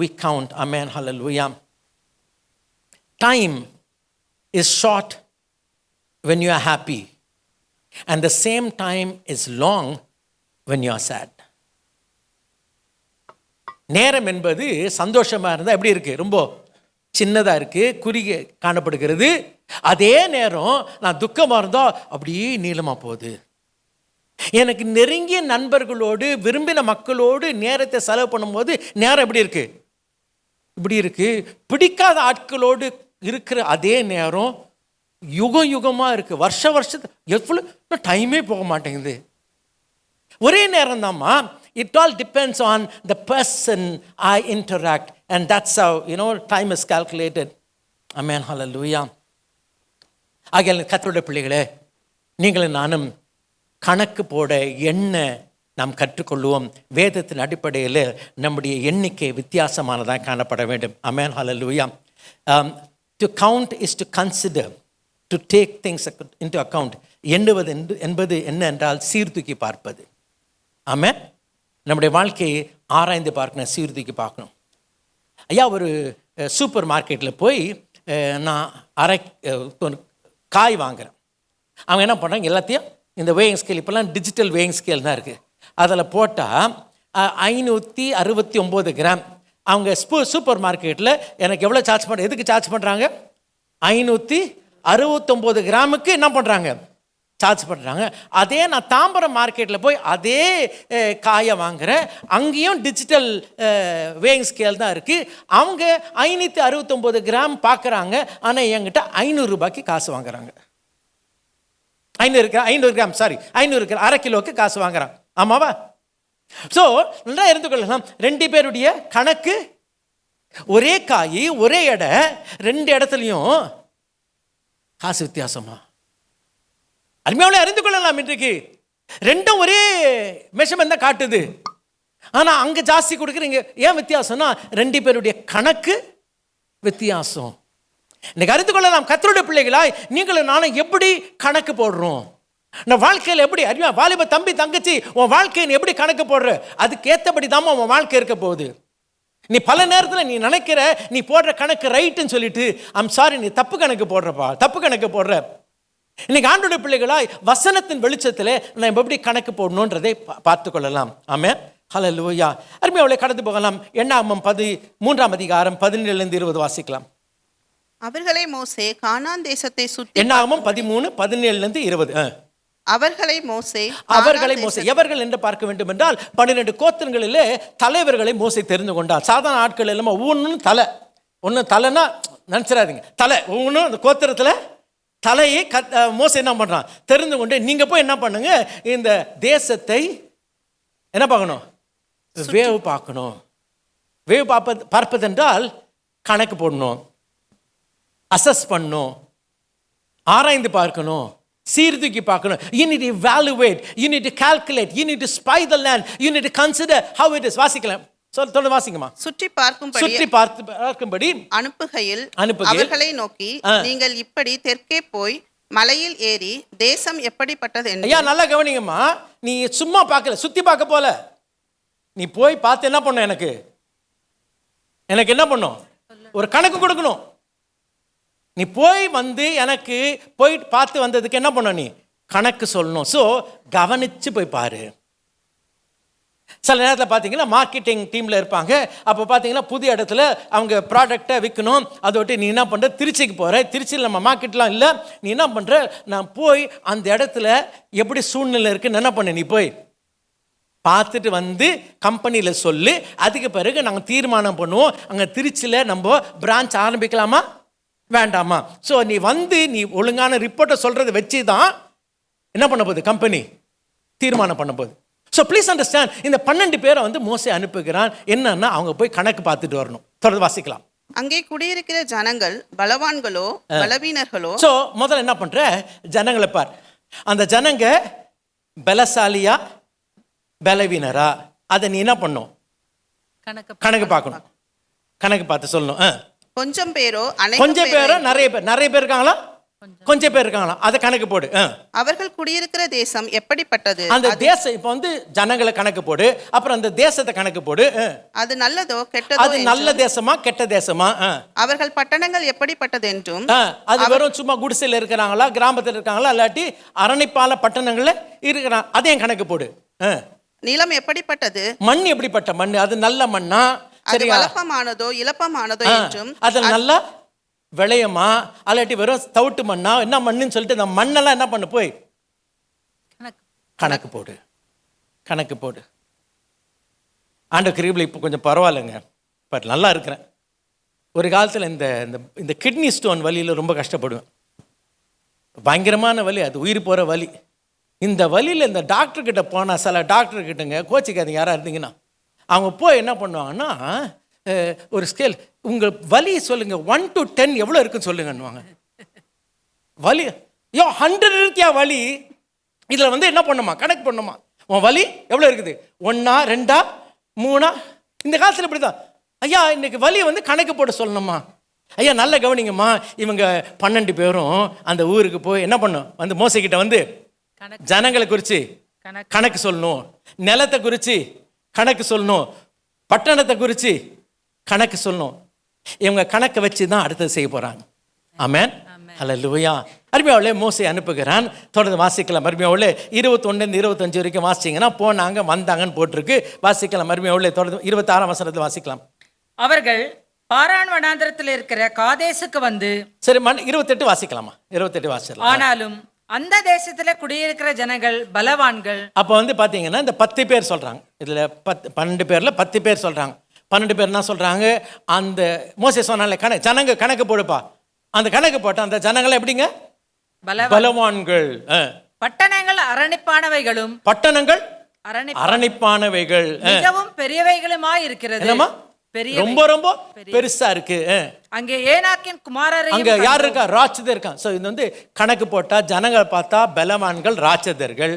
Speaker 6: we count. Amen. Hallelujah. Time is short when you are happy, and the same time is long when you are sad. நேரம் என்பது சந்தோஷமாக இருந்தால் எப்படி இருக்கு? ரொம்ப சின்னதாக இருக்கு, குறுகிய காணப்படுகிறது. அதே நேரம் நான் துக்கமாக இருந்தால் அப்படியே நீளமாக போகுது. எனக்கு நெருங்கிய நண்பர்களோடு, விரும்பின மக்களோடு நேரத்தை செலவு பண்ணும்போது நேரம் எப்படி இருக்கு? இப்படி இருக்கு. பிடிக்காத ஆட்களோடு இருக்கிற அதே நேரம் யுகமாக இருக்கு. வருஷத்துக்கு எவ்வளோ டைமே போக மாட்டேங்குது. ஒரே நேரம் தான்மா. It all depends on the person I interact, and that's how time is calculated. Amen. Hallelujah. ஆகையால் கர்த்தருடைய பிள்ளைகளே, நீங்களும் நானும் கணக்கு போட எண்ண நாம் கற்றுக்கொள்வோம். வேதத்தின் அடிப்படையில் நம்முடைய எண்ணிக்கை வித்தியாசமானதாக காணப்பட வேண்டும். Amen. Hallelujah. To count is to consider, to take things into account. எண்ணுவது என்பது என்ன என்றால் சீர்தூக்கி பார்ப்பது. ஆமென். நம்முடைய வாழ்க்கையை ஆராய்ந்து பார்க்கணும், சீர்தூக்கி பார்க்கணும். ஐயா, ஒரு சூப்பர் மார்க்கெட்டில் போய் நான் காய் வாங்குகிறேன். அவங்க என்ன பண்ணுறாங்க, எல்லாத்தையும் இந்த வேயிங் ஸ்கேல், இப்போல்லாம் டிஜிட்டல் வேயிங் ஸ்கேல் தான் இருக்குது. அதில் போட்டால் 569 கிராம். அவங்க சூப்பர் மார்க்கெட்டில் எனக்கு எவ்வளோ சார்ஜ் பண்ணுற, எதுக்கு சார்ஜ் பண்ணுறாங்க? 569 கிராமுக்கு என்ன பண்ணுறாங்க? சார்ஜ் பண்ணுறாங்க. அதே நான் தாம்பரம் மார்க்கெட்டில் போய் அதே காயை வாங்குகிறேன். அங்கேயும் டிஜிட்டல் வேயிங் ஸ்கேல் தான் இருக்குது. அவங்க 569 கிராம் பார்க்குறாங்க. ஆனால் என்கிட்ட 500 ரூபாய்க்கு காசு வாங்குறாங்க. 500 கிராம் 500 கிராம், அரை கிலோவுக்கு காசு வாங்குறாங்க. ஆமாவா? ஸோ நல்லா இருந்து கொள்ளலாம். 2 பேருடைய கணக்கு ஒரே காய், ஒரே எடை, 2 இடத்துலையும் காசு வித்தியாசமா? அருமையாவே அறிந்து கொள்ளலாம். இன்றைக்கு 2ம் ஒரே மெஷர்மெண்ட் தான் காட்டுது. ஆனால் அங்கே ஜாஸ்தி கொடுக்குறீங்க. ஏன் வித்தியாசம்னா 2 பேருடைய கணக்கு வித்தியாசம். இன்னைக்கு அறிந்து கொள்ளலாம். கர்த்தருடைய பிள்ளைகளாய் நீங்களும் நானும் எப்படி கணக்கு போடுறோம்? நான் வாழ்க்கையில் எப்படி அறிவா வாலிப தம்பி தங்கச்சி உன் வாழ்க்கையை எப்படி கணக்கு போடுற? அதுக்கு ஏற்றபடி தாமா உன் வாழ்க்கை இருக்க போகுது. நீ பல நேரத்தில் நீ நினைக்கிற நீ போடுற கணக்கு ரைட்டுன்னு சொல்லிட்டு ஐம் சாரி, நீ தப்பு கணக்கு போடுறப்பா, தப்பு கணக்கு போடுற. இன்னைக்கு ஆண்டோடைய பிள்ளைகளாய் வசனத்தின் வெளிச்சத்தில் நம்ம எப்படி கணக்கு போடணுன்றதை பார்த்து கொள்ளலாம். ஆமென். ஹல்லேலூயா. அருமையாவே கடந்து போகலாம். என்னாகமம் 13ஆம் அதிகாரம் 17 20 வாசிக்கலாம்.
Speaker 7: அவர்களை மோசே கானான் தேசத்தை சுற்றி
Speaker 6: என்னாகமம் 13 17 20.
Speaker 7: அவர்களை மோசே
Speaker 6: எவர்கள் என்று பார்க்க வேண்டும் என்றால் 12 கோத்திரங்களிலே தலைவர்களை மோசே தெரிந்து கொண்டார். சாதாரண ஆட்கள் எல்லாம் ஒவ்வொன்றும் தலை, ஒன்று தலைன்னா நினச்சிடாதீங்க, தலை ஒவ்வொன்றும் அந்த கோத்திரத்தில் தலையை மோசே என்ன பண்ணுறான் தெரிந்து கொண்டு, நீங்கள் போய் என்ன பண்ணுங்க, இந்த தேசத்தை என்ன பார்க்கணும்? வேவு பார்க்கணும். வேவு பார்ப்பதென்றால் கணக்கு போடணும், அசஸ் பண்ணணும், ஆராய்ந்து பார்க்கணும், சீர்தூக்கி பார்க்கணும். You need to evaluate, you need to calculate, you need to spy the land, you need to consider how it is. வாசிக்கலாம், தொடர்ந்து வாசிங்கம்மா.
Speaker 7: சுற்றி பார்க்கும்படி அனுப்புகையில் அவர்களை நோக்கி, நீங்கள் இப்படி தெற்கே போய் மலையில் ஏறி தேசம் எப்படிப்பட்டது என்று.
Speaker 6: ஐயா நல்லா கவனிங்கம்மா. நீ சும்மா பார்க்கல, சுத்தி பார்க்க போல, நீ போய் பார்த்து என்ன பண்ணும், எனக்கு என்ன பண்ணும், ஒரு கணக்கு கொடுக்கணும். நீ போய் வந்து எனக்கு போய் பார்த்து வந்ததுக்கு என்ன பண்ண, நீ கணக்கு சொல்லணும். ஸோ கவனிச்சு போய் பாரு. சில நேரத்தில் பார்த்தீங்கன்னா மார்க்கெட்டிங் டீமில் இருப்பாங்க. அப்போ பார்த்தீங்கன்னா புது இடத்துல அவங்க ப்ராடக்டை விற்கணும். அதை விட்டு நீ என்ன பண்ணுற, திருச்சிக்கு போகிற. திருச்சியில் நம்ம மார்க்கெட்லாம் இல்லை. நீ என்ன பண்ணுற, நான் போய் அந்த இடத்துல எப்படி சூழ்நிலை இருக்குன்னு என்ன பண்ண, நீ போய் பார்த்துட்டு வந்து கம்பெனியில் சொல்லு. அதுக்கு பிறகு நாங்கள் தீர்மானம் பண்ணுவோம், அங்கே திருச்சியில் நம்ம பிரான்ச் ஆரம்பிக்கலாமா வேண்டாமா. ஸோ நீ வந்து நீ ஒழுங்கான ரிப்போர்ட்டை சொல்கிறத வச்சு தான் என்ன பண்ண போகுது, கம்பெனி தீர்மானம் பண்ண போகுது. ஸோ ப்ளீஸ் அண்டர்ஸ்டாண்ட், இந்த 12 பேரை வந்து மோசே அனுப்புகிறான். என்னன்னா அவங்க போய் கணக்கு பார்த்துட்டு வரணும். தொடர்ந்து வாசிக்கலாம்.
Speaker 7: அங்கே குடியிருக்கிற ஜனங்கள் பலவான்களோ பலவீனர்களோ.
Speaker 6: ஸோ முதல்ல என்ன பண்ற, ஜனங்களை பார். அந்த ஜனங்க பலசாலியா பலவீனரா, அதை நீ என்ன பண்ணும், கணக்கு பார்க்கணும். கணக்கு பார்த்து சொல்லணும்.
Speaker 7: கொஞ்சம் பேரோ
Speaker 6: நிறைய பேர் இருக்காங்களா, கொஞ்சம் பேர் இருக்காங்களா, அதை கணக்கு போடு.
Speaker 7: அவர்கள் குடியிருக்கிற தேசம் எப்படிப்பட்டது,
Speaker 6: அந்த தேசம் இப்போ வந்து ஜனங்களை கணக்கு போடு. அப்புறம் அந்த தேசத்தை கணக்கு போடு.
Speaker 7: அது நல்லதோ கெட்டதோ,
Speaker 6: அது நல்ல தேசமா கெட்ட தேசமா,
Speaker 7: அவர்கள் பட்டணங்கள் எப்படிப்பட்டது என்றும்,
Speaker 6: அது வெறும் சும்மா குடிசையில் இருக்கிறாங்களா, கிராமத்தில் இருக்காங்களா, இல்லாட்டி அரணைப்பால பட்டணங்கள்ல இருக்கிறாங்க, அதையும் கணக்கு போடு.
Speaker 7: நிலம் எப்படிப்பட்டது,
Speaker 6: மண் எப்படிப்பட்ட மண், அது நல்ல மண்ணா,
Speaker 7: அது வளப்பமானதோ இலப்பமானதோ என்றும்,
Speaker 6: அது நல்லா விளையமா அல்லாட்டி வெறும் தவிட்டு மண்ணா, என்ன மண்ணுன்னு சொல்லிட்டு அந்த மண்ணெல்லாம் என்ன பண்ணு, போய் கணக்கு போடு. கணக்கு போடு. ஆண்டு கிருபையில் இப்போ கொஞ்சம் பரவாயில்லைங்க, பட் நல்லா இருக்கிறேன். ஒரு காலத்தில் இந்த கிட்னி ஸ்டோன் வலியில் ரொம்ப கஷ்டப்படுவேன். பயங்கரமான வலி, அது உயிர் போகிற வலி. இந்த வலியில் இந்த டாக்டர்கிட்ட போனால், சில டாக்டர்கிட்டங்க கோச்சிக்காதீங்க யாராக இருந்தீங்கன்னா, அவங்க போய் என்ன பண்ணுவாங்கன்னா, ஒரு ஸ்கேல் உங்கள் வலி சொல்லுங்கள், 1 to 10 எவ்வளோ இருக்குன்னு சொல்லுங்கன்னுவாங்க. வலி 100 இருக்கியா வலி, இதில் வந்து என்ன பண்ணுமா, கணக்கு பண்ணுமா, உன் வலி எவ்வளோ இருக்குது, 1 2 3. இந்த காலத்தில் இப்படி தான் ஐயா, இன்னைக்கு வலி வந்து கணக்கு போட சொல்லணுமா. ஐயா நல்ல கவனிங்கம்மா, இவங்க 12 பேரும் அந்த ஊருக்கு போய் என்ன பண்ணும், வந்து மோசைக்கிட்ட வந்து ஜனங்களை குறித்து கணக்கு சொல்லணும், நிலத்தை குறித்து கணக்கு சொல்லணும், பட்டணத்தை குறித்து கணக்கு சொல்லணும். இவங்க கணக்கை வச்சு தான் அடுத்தது செய்ய போகிறாங்க. ஆமென். ஹல்லேலூயா. அருமையாவுள்ளே மோசே அனுப்புகிறான். தொடர்ந்து வாசிக்கலாம் அருமையாவுள்ளே. 21 25 வரைக்கும் வாசிச்சிங்கன்னா போனாங்க வந்தாங்கன்னு போட்டிருக்கு. வாசிக்கலாம் அருமையாவுள்ளே. தொடர்ந்து 26ஆம் வசனத்தை வாசிக்கலாம்.
Speaker 3: அவர்கள் பாரான் வனாந்திரத்தில் இருக்கிற காதேசுக்கு வந்து,
Speaker 6: சரி 28 வாசிக்கலாமா? 28 வாசிக்கலாம்.
Speaker 3: ஆனாலும் அந்த தேசத்துல குடியிருக்கிற ஜனங்கள் பலவான்கள்.
Speaker 6: அப்போ வந்து பார்த்தீங்கன்னா இந்த 10 பேர் சொல்கிறாங்க. இதில் 12 பேரில் 10 பேர் சொல்கிறாங்க. 12 பேர் என்ன சொல்கிறாங்க? அந்த மோசே சொன்னாலே ஜனங்க கணக்கு போடுப்பா. அந்த கணக்கு போட்ட அந்த ஜனங்களை எப்படிங்க? பலவான்கள்.
Speaker 3: பட்டணங்கள் அரணிப்பானவைகளும்,
Speaker 6: பட்டணங்கள் அரணிப்பானவைகள்,
Speaker 3: மிகவும் பெரியவைகளுமாய் இருக்கிறது.
Speaker 6: ரொம்ப ரொம்ப பெருசா இருக்கு.
Speaker 3: அங்கே ஏனாக்கின் குமாரரை,
Speaker 6: அங்க யார் இருக்கா? ராட்சதர் இருக்கான். ஸோ இது வந்து கணக்கு போட்டா ஜனங்களை பார்த்தா பலவான்கள் ராட்சதர்கள்.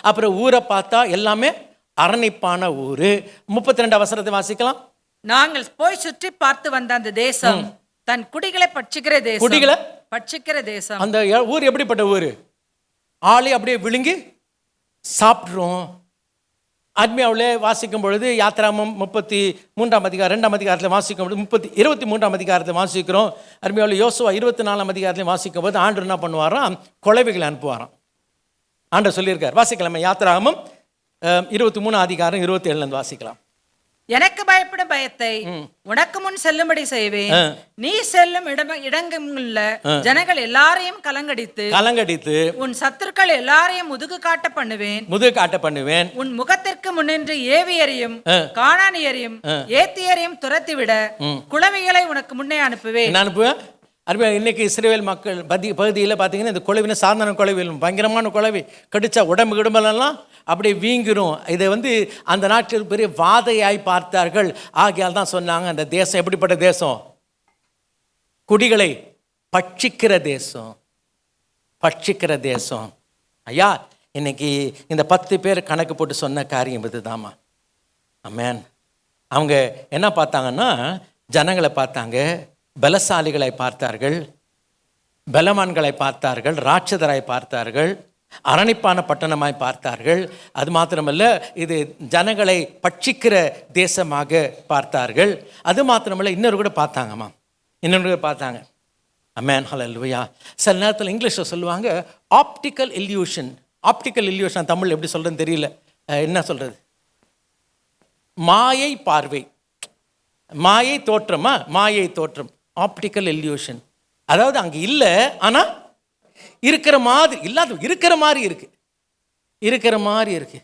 Speaker 6: அப்புறம் ஊரை பார்த்தா எல்லாமே அரணிப்பான ஊரு. 32 வசனத்தை வாசிக்கலாம்.
Speaker 3: நாங்கள் போய் சுற்றி பார்த்து வந்த அந்த தேசம் தன் குடிகளை பட்சிக்கிற தேசம்.
Speaker 6: குடிகளை
Speaker 3: பட்சிக்கிற தேசம்.
Speaker 6: அந்த ஊர் எப்படிப்பட்ட ஊர்? ஆளை அப்படியே விழுங்கி சாப்பிட்றோம். ஆத்மியாவிலே வாசிக்கும் பொழுது யாத்திராமம் 33ஆம் அதிகாரம் 2ஆம் அதிகாரத்தில் வாசிக்கும் பொழுது 23ஆம் அதிகாரத்தில் வாசிக்கிறோம். ஆத்மியாவில் யோசுவா 24ஆம் அதிகாரத்தில் வாசிக்கும் போது ஆண்டவர் என்ன பண்ணுவாராம்? குழவைகளை அனுப்புவாராம். ஆண்டவர் சொல்லியிருக்கார். வாசிக்கலாமா? யாத்திராமம் 23 அதிகாரம் 27 வாசிக்கலாம்.
Speaker 3: எனக்கு பயப்படும் பயத்தை உனக்கு முன் செல்லும்படி செய்வேன். நீ செல்லும் இடங்குள்ள ஜனங்கள் எல்லாரையும் கலங்கடித்து உன் சத்துருக்கள் எல்லாரையும் முதுகு காட்ட பண்ணுவேன். உன் முகத்திற்கு முன்னின்று ஏவியரையும் கானானியரையும் ஏத்தியரையும் துரத்திவிட குளவிகளை உனக்கு முன்னே அனுப்புவேன்.
Speaker 6: அருமையா, இன்னைக்கு இஸ்ரவேல் மக்கள் பகுதியில் பார்த்தீங்கன்னா இந்த குழவின சாதாரண குழவில் பயங்கரமான குழவி கடிச்சா உடம்பு கிடம்பெல்லாம் அப்படியே வீங்கிரும். இதை வந்து அந்த நாட்டில் பெரிய வாதையாய் பார்த்தார்கள். ஆகையால் தான் சொன்னாங்க அந்த தேசம் எப்படிப்பட்ட தேசம்? குடிகளை பட்சிக்கிற தேசம். பட்சிக்கிற தேசம். ஐயா, இன்னைக்கு இந்த 10 பேர் கணக்கு போட்டு சொன்ன காரியம் இதுதாம்மா. ஆமென். அவங்க என்ன பார்த்தாங்கன்னா ஜனங்களை பார்த்தாங்க, பலசாலிகளை பார்த்தார்கள், பலவான்களை பார்த்தார்கள், ராட்சதராய் பார்த்தார்கள், அரணிப்பான பட்டணமாய் பார்த்தார்கள். அது மாத்திரமல்ல, இது ஜனங்களை பட்சிக்கிற தேசமாக பார்த்தார்கள். அது மாத்திரமல்ல, இன்னொரு கூட பார்த்தாங்கம்மா. இன்னொரு கூட பார்த்தாங்க. அமேன், ஹல்லேலூயா. சில நேரத்தில் இங்கிலீஷில் சொல்லுவாங்க optical illusion. Optical illusion Tamil எப்படி சொல்கிறதுன்னு தெரியல. என்ன சொல்கிறது? மாயை பார்வை, மாயை தோற்றமா? மாயை தோற்றம், ஆப்டிக்கல் இல்யூஷன். அதாவது அங்கே இல்லை, ஆனால் இருக்கிற மாதிரி இல்லாத இருக்கிற மாதிரி இருக்கு. இருக்கிற மாதிரி இருக்கு.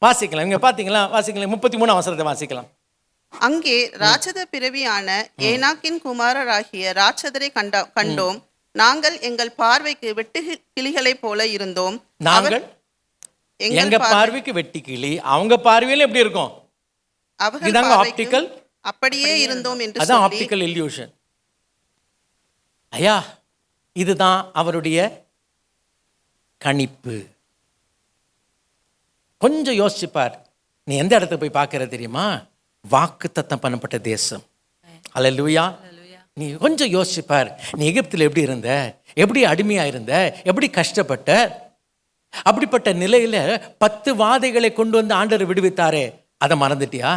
Speaker 6: வாசிக்கலாம். இங்கே பார்த்தீங்களா? வாசிக்கலாம். 33ஆம் வசனத்தை வாசிக்கலாம்.
Speaker 7: அங்கே ராட்சத பிறவியான ஏனாக்கின் குமாரராகிய ராட்சதரை கண்டோம். நாங்கள் எங்கள் பார்வைக்கு வெட்டு கிளிகளைப் போல இருந்தோம்.
Speaker 6: நாங்கள் எங்க பார்வைக்கு வெட்டி கிளி, அவங்க பார்வையில எப்படி இருக்கும்? இதாங்க ஆப்டிக்கல்,
Speaker 7: அப்படியே இருந்தோம் என்று
Speaker 6: அதான் ஆப்டிக்கல் இல்யூஷன். ஐயா, இதுதான் அவருடைய கணிப்பு. கொஞ்சம் யோசிச்சுப்பார். நீ எந்த இடத்துக்கு போய் பார்க்கற தெரியுமா? வாக்குத்தத்தம் பண்ணப்பட்ட தேசம். அல்லேலூயா. நீ கொஞ்சம் யோசிச்சுப்பார். நீ எகிப்தில் எப்படி இருந்த, எப்படி அடிமையா இருந்த, எப்படி கஷ்டப்பட்ட. அப்படிப்பட்ட நிலையில 10 வாதைகளை கொண்டு வந்து ஆண்டவர் விடுவித்தாரே, அதை மறந்துட்டியா?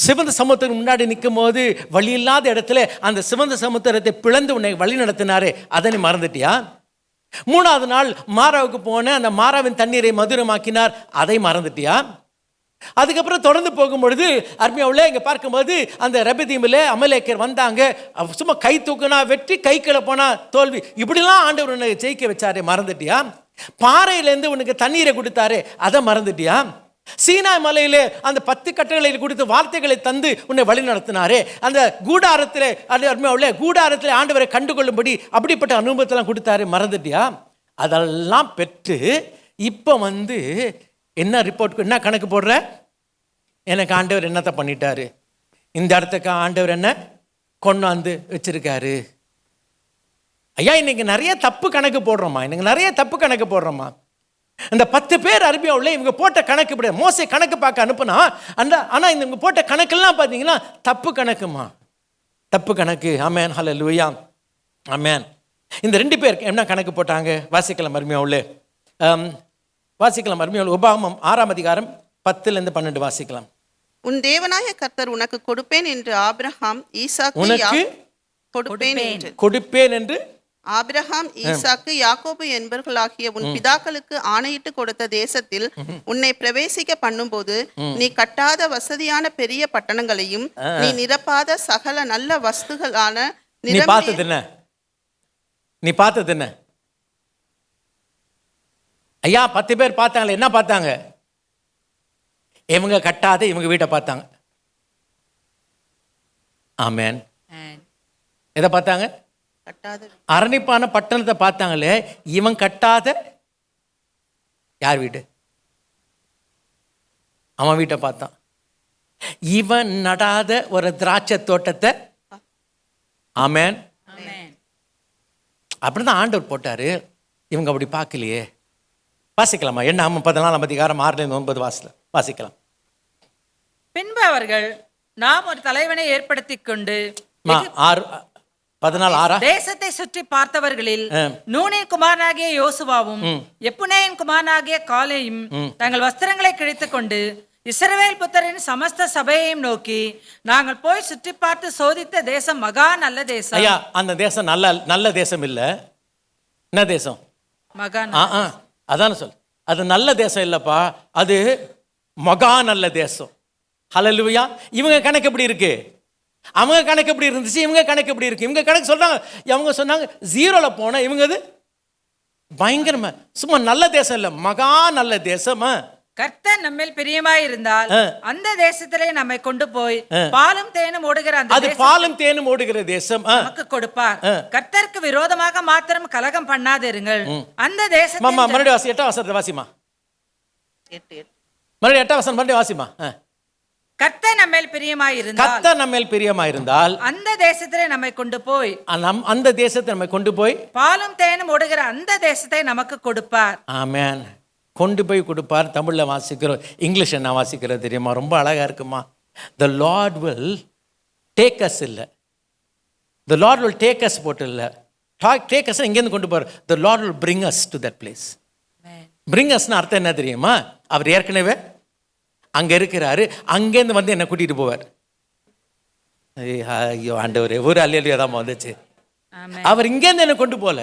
Speaker 6: சிவந்த சமுத்திரம் முன்னாடி நிற்கும் போது வழி இல்லாத இடத்துல அந்த சிவந்த சமுத்திரத்தை பிளந்து உன்னை வழி நடத்தினாரே, அதை நீ மறந்துட்டியா? 3ஆவது நாள் மாராவுக்கு போன அந்த மாராவின் தண்ணீரை மதுரமாக்கினார், அதை மறந்துட்டியா? அதுக்கப்புறம் தொடர்ந்து போகும்பொழுது அருமையாவுல இங்கே பார்க்கும்போது அந்த ரபதீமில் அமலேக்கர் வந்தாங்க. சும்மா கை தூக்குனா வெற்றி, கைக்குள்ள போனா தோல்வி. இப்படிலாம் ஆண்டவர் உன்னை ஜெயிக்க வச்சாரே, மறந்துட்டியா? பாறையிலேருந்து உனக்கு தண்ணீரை கொடுத்தாரு, அதை மறந்துட்டியா? சீனாய் மலையிலே அந்த 10 கட்டளைகளை கொடுத்து வார்த்தைகளை தந்து உன்னை வழி நடத்தினாரே, அந்த கூடாரத்தில் ஆண்டவரை கண்டுகொள்ளும்படி அப்படிப்பட்ட அனுபவத்தெல்லாம் கொடுத்தாரு, மறந்துட்டியா? அதெல்லாம் பெற்று இப்போ வந்து என்ன ரிப்போர்ட், என்ன கணக்கு போடுற? எனக்கு ஆண்டவர் என்னத்தை பண்ணிட்டாரு, இந்த இடத்துக்கு ஆண்டவர் என்ன கொண்டாந்து வச்சிருக்காரு. ஐயா, இன்னைக்கு நிறைய தப்பு கணக்கு போடுறோமா, இன்னைக்கு நிறைய தப்பு கணக்கு போடுறோமா. அந்த 10 பேர் அரபியாவில் இவங்க போட்ட கணக்கு இப்படி மோசே கணக்கு பார்க்க அனுப்புனா ஆனால் இவங்க போட்ட கணக்கெல்லாம் பார்த்தீங்கன்னா தப்பு கணக்குமா, தப்பு கணக்கு. ஆமேன், ஹல்லேலூயா, ஆமேன். இந்த 2 பேர் என்ன கணக்கு போட்டாங்க? வாசிக்கலாம் அருமையாவில், வாசிக்கலாம் அருமையாவில். உபாகமம் 6ஆம் அதிகாரம் 10-12 வாசிக்கலாம்.
Speaker 7: உன் தேவனாய கர்த்தர் உனக்கு கொடுப்பேன் என்று ஆபிரகாம் ஈசாக்கு
Speaker 6: உனக்கு
Speaker 7: கொடுப்பேன்
Speaker 6: கொடுப்பேன் என்று
Speaker 7: ஆபிரகாம் ஈசாக்கு யாக்கோபு என்பவர்களாகிய உன் பிதாக்களுக்கு ஆணையிட்டு கொடுத்த தேசத்தில் உன்னை பிரவேசிக்க பண்ணும்போது நீ கட்டாத வசதியான பெரிய பட்டணங்களையும் நீ நிரப்பாத சகல நல்ல வஸ்துகளான
Speaker 6: நீ பார்த்தது என்ன? நீ பார்த்தது என்ன? ஐயா 10 பேர் பார்த்தாங்களே, என்ன பார்த்தாங்க? இவங்க கட்டாத இவங்க வீட்டை பார்த்தாங்க. ஆமென். எதை பார்த்தாங்க?
Speaker 7: கட்டாத
Speaker 6: அரணிப்பான பட்டணத்தை பார்த்தாங்களே, இவன் கட்டாத யார் வீடு? அவன் வீட்டை பார்த்தான். இவன் நடாத ஒரு திராட்சை தோட்டத்தை. ஆமென். அப்படிதான் ஆண்டவர் போட்டாரு. இவங்க அப்படி பார்க்கலையே. வாசிக்கலாமா? என்னாகும் 14 அதிகாரம் 6-9 வாசிக்கலாம்.
Speaker 3: பின்பு அவர்கள் நாம் ஒரு தலைவனை ஏற்படுத்திக் கொண்டு
Speaker 6: 14:6
Speaker 3: தேசத்தை சுற்றி பார்த்தவர்களில் நூனின் குமாரனாகிய யோசுவாவும் எப்புனேயின் குமாரனாகிய காலேயும் தங்கள் வஸ்திரங்களை கிழித்துக் கொண்டு இஸ்ரவேல் புத்தரின் சமஸ்த சபையையும் நோக்கி, நாங்கள் போய் சுற்றி பார்த்து சோதித்த தேசம் மகா நல்ல தேசம்.
Speaker 6: ஐயா, அந்த தேசம் நல்ல தேசம் இல்ல. என்ன தேசம்?
Speaker 3: மகா
Speaker 6: அதான சொல். அது நல்ல தேசம் இல்லப்பா, அது மகா நல்ல தேசம். ஹல்லேலூயா. இவங்க கணக்கு எப்படி இருக்கு? அவங்க கணக்கு எப்படி இருந்துச்சு? இவங்க கணக்கு எப்படி இருக்கு? இவங்க கணக்கு சொல்றாங்க, அவங்க சொன்னாங்க 0ல போன, இவங்க அது பயங்கரமா சும்மா நல்ல தேசம் இல்ல, மகா நல்ல தேசம்.
Speaker 3: கர்த்தர் நம்மேல் பிரியமாய் இருந்தால் அந்த தேசத்திலே நம்மை கொண்டு போய் பாலும் தேனும் ஓடுகிற
Speaker 6: அது பாலும் தேனும் ஓடுகிற தேசம்
Speaker 3: நமக்கு கொடுப்பார். கர்த்தருக்கு விரோதமாக மாத்திரம் கலகம் பண்ணாதிருங்கள். அந்த தேசம்
Speaker 6: மறுபடியும் வாசி. 8ஆம் வசனத்தை வாசிமா. மறுபடியும் 8ஆம் வசனம் மறுபடியும் வாசிமா.
Speaker 3: கர்த்தர் நம்மேல் பிரியமாய் இருந்தால்,
Speaker 6: கர்த்தர் நம்மேல் பிரியமாய் இருந்தால்
Speaker 3: அந்த தேசத்திலே நம்மை கொண்டு போய்
Speaker 6: அந்த தேசத்தை நம்மை கொண்டு போய்
Speaker 3: பாலும் தேனும் ஓடுகிற அந்த தேசத்தை நமக்கு கொடுப்பார்.
Speaker 6: ஆமென். கொண்டு போய் கொடுப்பார். தமிழ்ல வாசிக்கிறோம். இங்கிலீஷ் என்ன வாசிக்கிறது தெரியுமா? ரொம்ப அழகா இருக்குமா. The Lord will take us இல்ல, The Lord will take us போட்டு இல்ல, take us இங்கேருந்து கொண்டு போவார். The Lord will bring us to that place. bring us அர்த்தம் என்ன தெரியுமா? அவர் ஏற்கனவே அங்க இருக்கிறாரு, அங்கேருந்து வந்து என்ன கூட்டிட்டு போவார். ஐயோ ஆண்டவரே, ஒரு அல்லேலூயா தான் வந்துச்சு. அவர் இங்கேருந்து என்ன கொண்டு போல,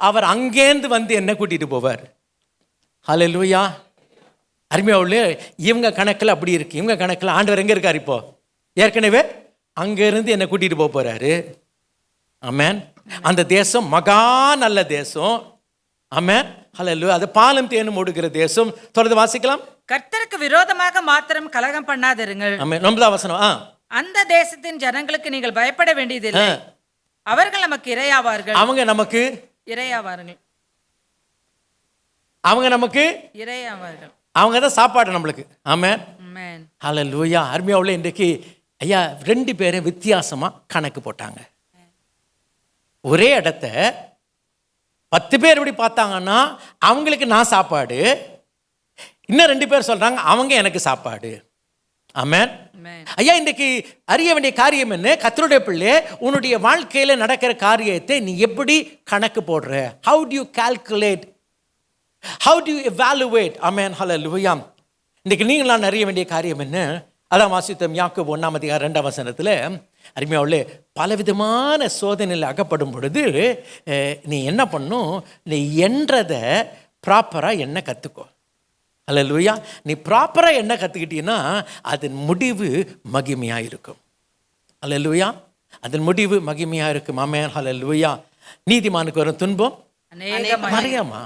Speaker 6: அவர் அங்கேருந்து வந்து என்ன கூட்டிட்டு போவார். ஹல்லேலூயா. அருமையாவுள்ளே, இவங்க கணக்கில் அப்படி இருக்கு. இவங்க கணக்கில் ஆண்டவர் எங்க இருக்கார்? இப்போ ஏற்கனவே அங்க இருந்து என்ன கூட்டிட்டு போக போறாரு. ஆமென். அந்த தேசம் மகா நல்ல தேசம். ஆமென். ஹல்லேலூயா. அது பாலும் தேனும் ஓடுகிற தேசம். தொடர்ந்து வாசிக்கலாம்.
Speaker 3: கர்த்தருக்கு விரோதமாக மாத்திரம் கலகம் பண்ணாதிருங்கள்.
Speaker 6: ஆமென். 9ஆம் வசனம்.
Speaker 3: அந்த தேசத்தின் ஜனங்களுக்கு நீங்கள் பயப்பட வேண்டியதில்லை. அவர்கள் நமக்கு இரையாவார்கள்.
Speaker 6: அவங்க நமக்கு
Speaker 3: இரையாவார்கள்.
Speaker 6: அவங்க நமக்கு
Speaker 3: இரையாவார்கள்.
Speaker 6: அவங்க தான் சாப்பாடு நம்மளுக்கு. ஆமென்.
Speaker 3: ஆமென்.
Speaker 6: ஹல்லேலூயா. அருமையாவுள்ள, இன்றைக்கு ஐயா 2 பேரும் வித்தியாசமா கணக்கு போட்டாங்க. ஒரே இடத்த 10 பேர் எப்படி பார்த்தாங்கன்னா, அவங்களுக்கு நான் சாப்பாடு, இன்னும் 2 பேர் சொல்றாங்க அவங்க எனக்கு சாப்பாடு. ஆமென். ஐயா, இன்றைக்கு அறிய வேண்டிய காரியம் என்ன? கர்த்தருடைய பிள்ளை, உன்னுடைய வாழ்க்கையில நடக்கிற காரியத்தை நீ எப்படி கணக்கு போடுற? How do you calculate? How do you evaluate? Amen. Hallelujah. இன்றைக்கு நீங்களாம் அறிய வேண்டிய காரியம் என்ன? அதான் வாசித்தோம். யாக்கோபு 1ஆம் அதிகாரம் 2ஆம் வசனத்தில் அருமையாவுள்ளே, பலவிதமான சோதனையில் அகப்படும் பொழுது நீ என்ன பண்ணும்? நீ என்றதை ப்ராப்பராக என்ன கற்றுக்கோ. ஹல்லேலூயா. நீ ப்ராப்பராக என்ன கற்றுக்கிட்டீன்னா அதன் முடிவு மகிமையாக இருக்கும். ஹல்லேலூயா. அதன் முடிவு மகிமையாக இருக்கும். ஆமென். ஹல்லேலூயா. நீதிமானுக்கு வரும் துன்பம் நிறையமா.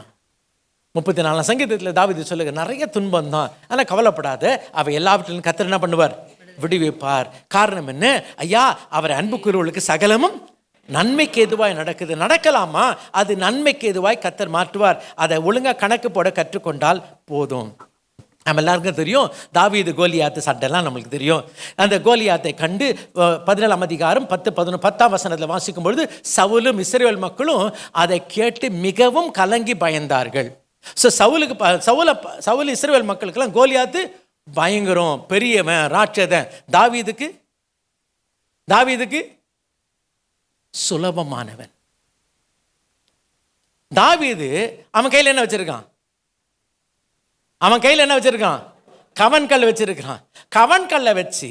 Speaker 6: 34 சங்கீதத்தில் தாவீது சொல்லுங்க, நிறைய துன்பம் தான், ஆனால் கவலைப்படாத, அவை எல்லாவற்றிலும் கர்த்தர் என்ன பண்ணுவார்? விடுவிப்பார். காரணம் என்ன? ஐயா, அவர் அன்புக்குரியவர்களுக்கு சகலமும் நன்மைக்கு எதுவாய் நடக்குது. நடக்கலாமா? அது நன்மைக்கு எதுவாய் கர்த்தர் மாற்றுவார். அதை ஒழுங்காக கணக்கு போட கற்றுக்கொண்டால் போதும். நம்ம எல்லாருக்கும் தெரியும், தாவீது கோலியாத்து சண்டைலாம் நம்மளுக்கு தெரியும். அந்த கோலியாத்தை கண்டு 17ஆம் அதிகாரம் 10-11 வசனத்தில் வாசிக்கும் பொழுது சவுலும் இஸ்ரவேல் மக்களும் அதை கேட்டு மிகவும் கலங்கி பயந்தார்கள். ஸோ சவுல் இஸ்ரவேல் மக்களுக்கெல்லாம் கோலியாத்து பயங்கரம், பெரியவன், ராட்சதன். தாவீதுக்கு சுலபமானவன். தாவீது அவன் கையில் என்ன வச்சிருக்கான்? கவன்கல் வச்சிருக்கான். கவன்கல்லை வச்சு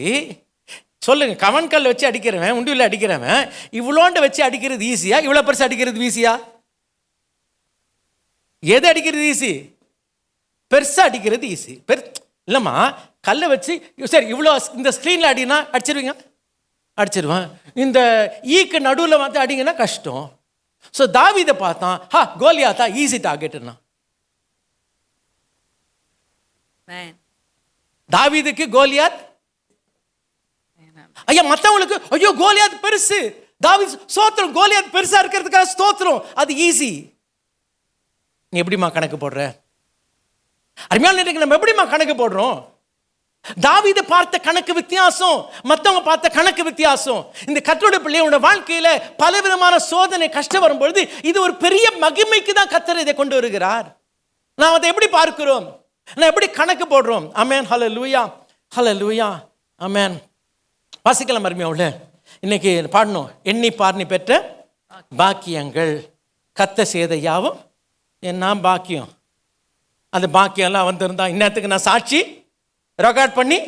Speaker 6: சொல்லுங்க, கவன்கல் வச்சு அடிக்கிறவன், உண்டியில் அடிக்கிறவன், இவ்வளோண்டு வச்சு அடிக்கிறது ஈஸியா? இவ்வளோ பெருசு அடிக்கிறது ஈஸியா? எது அடிக்கிறது ஈஸி? பெருசாக அடிக்கிறது ஈஸி. இல்லைம்மா, கல்லை வச்சு சரி இவ்வளோ இந்த ஸ்க்ரீனில் அடினா அடிச்சிருவீங்க? அடிச்சிருவேன். இந்த ஈக்கு நடுவில் வந்து அடிங்கன்னா கஷ்டம். ஸோ தாவீதை பார்த்தான், கோலியாத்தா ஈஸி டார்கெட்னா. தாவீதுக்கு கோலியாத், ஐயா மற்றவங்களுக்கு ஐயோ கோலியாத் பெருசு, தாவீது ஸ்தோத்திரம், கோலியாத் பெருசா இருக்கிறதுக்காக ஸ்தோத்திரம், அது ஈஸி. நீ எப்படிமா கணக்கு போடுற? அருமையான நம்ம எப்படிமா கணக்கு போடுறோம்? தாவீதை பார்த்த கணக்கு வித்தியாசம், மற்றவங்க பார்த்த கணக்கு வித்தியாசம். இந்த கர்த்தருடைய பிள்ளையோட வாழ்க்கையில பலவிதமான சோதனை கஷ்டம் வரும்பொழுது இது ஒரு பெரிய மகிமைக்கு தான் கர்த்தர் இதை கொண்டு வருகிறார். நாம் அதை எப்படி பார்க்கிறோம்? நான் எப்படி கணக்கு போடுறோம்? ஆமென், ஹல்லேலூயா, ஹல்லேலூயா, ஆமென். வாசிக்கலாம் அருமையாவுல. இன்னைக்கு பாடணும், எண்ணி பார்னி பெற்ற பாக்கியங்கள், கத்த செய்த யாவும் என்ன பாக்கியம். அந்த பாக்கியம்லாம் வந்திருந்தா இன்னத்துக்கு நான் சாட்சி ரெக்கார்ட் பண்ணி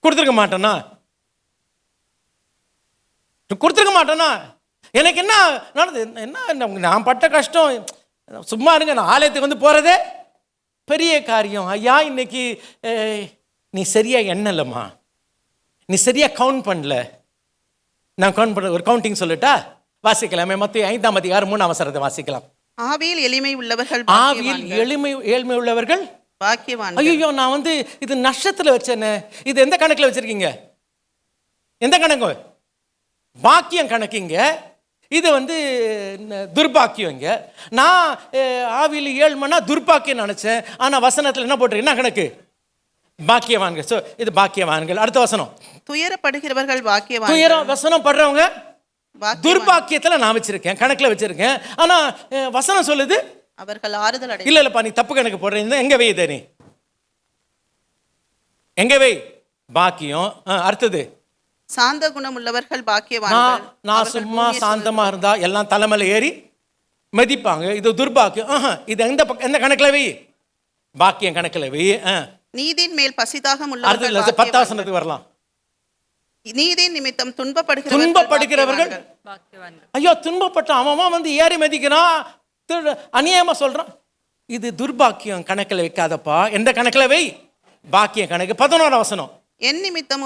Speaker 6: கொடுத்துருக்க மாட்டேனா? கொடுத்துருக்க மாட்டேனா? எனக்கு என்ன நடந்தது? என்ன நான் பட்ட கஷ்டம், சும்மா இருங்க. நான் ஆலயத்துக்கு வந்து போகிறதே பெரிய காரியம். ஐயா இன்னைக்கு நீ சரியாக எண்ணலம்மா, நீ சரியாக கவுண்ட் பண்ணல. நான் கவுண்ட் பண்ண ஒரு கவுண்டிங் சொல்லட்டா? வாசிக்கலாமே, மத்திய 5ஆம் அதிகாரம் 3ஆம் வசனத்தை வாசிக்கலாம்.
Speaker 7: ஆவியில் எளிமை உள்ளவர்கள்
Speaker 6: ஆவியில் ஏழ்மை உள்ளவர்கள்
Speaker 7: பாக்கியவான்.
Speaker 6: ஐயோ, நான் வந்து இது நஷ்டத்தில் வச்சேன்னு. இது எந்த கணக்கில் வச்சிருக்கீங்க? எந்த கணக்கு? பாக்கியம் கணக்குங்க. இது வந்து துர்பாக்கியங்க. நான் ஆவியில் ஏழ்மைனா துர்பாக்கியம் நினைச்சேன். ஆனால் வசனத்தில் என்ன போட்டிருக்கு? என்ன கணக்கு? பாக்கியவான்கள். ஸோ இது பாக்கியவான்கள். அடுத்த வசனம்,
Speaker 7: துயரப்படுகிறவர்கள் பாக்கியவான்.
Speaker 6: துயரம் வசனம் படுறவங்க துர்பாக்கியத்தில் நான் வச்சிருக்கேன், கணக்கில் வச்சிருக்கேன். ஆனால் வசனம் சொல்லுது
Speaker 7: அவர்கள் ஆறுதல் அடை.
Speaker 6: இல்லப்பா, நீ தப்பு கணக்கு போடுற. எங்க வை இதை? நீ எங்க வை? பாக்கியம். அடுத்தது,
Speaker 7: சாந்த குணம் உள்ளவர்கள் பாக்கியவான்கள்.
Speaker 6: நான் சும்மா சாந்தமா இருந்தா எல்லாம் தலைமையில ஏறி மதிப்பாங்க. இது துர்பாக்கியம். இது எந்த கணக்குல வை? பாக்கியம் கணக்குல வை.
Speaker 7: நீதியின் மேல் பசிதாகம்
Speaker 6: உள்ளவர்கள். 10ஆம் வசனத்துக்கு வரலாம்.
Speaker 7: நீதியின் நிமித்தம்
Speaker 6: துன்பப்படுகிறவர்கள். ஐயோ, துன்பப்பட்ட அவன் வந்து ஏறி மதிக்கிறான், அநியாயமா சொல்றான். இது துர்பாக்கியம் கணக்கில் வைக்காதப்பா. எந்த கணக்கில் வை? பாக்கியம் கணக்கு. 11ஆம் வசனம்,
Speaker 7: என் நிமித்தம்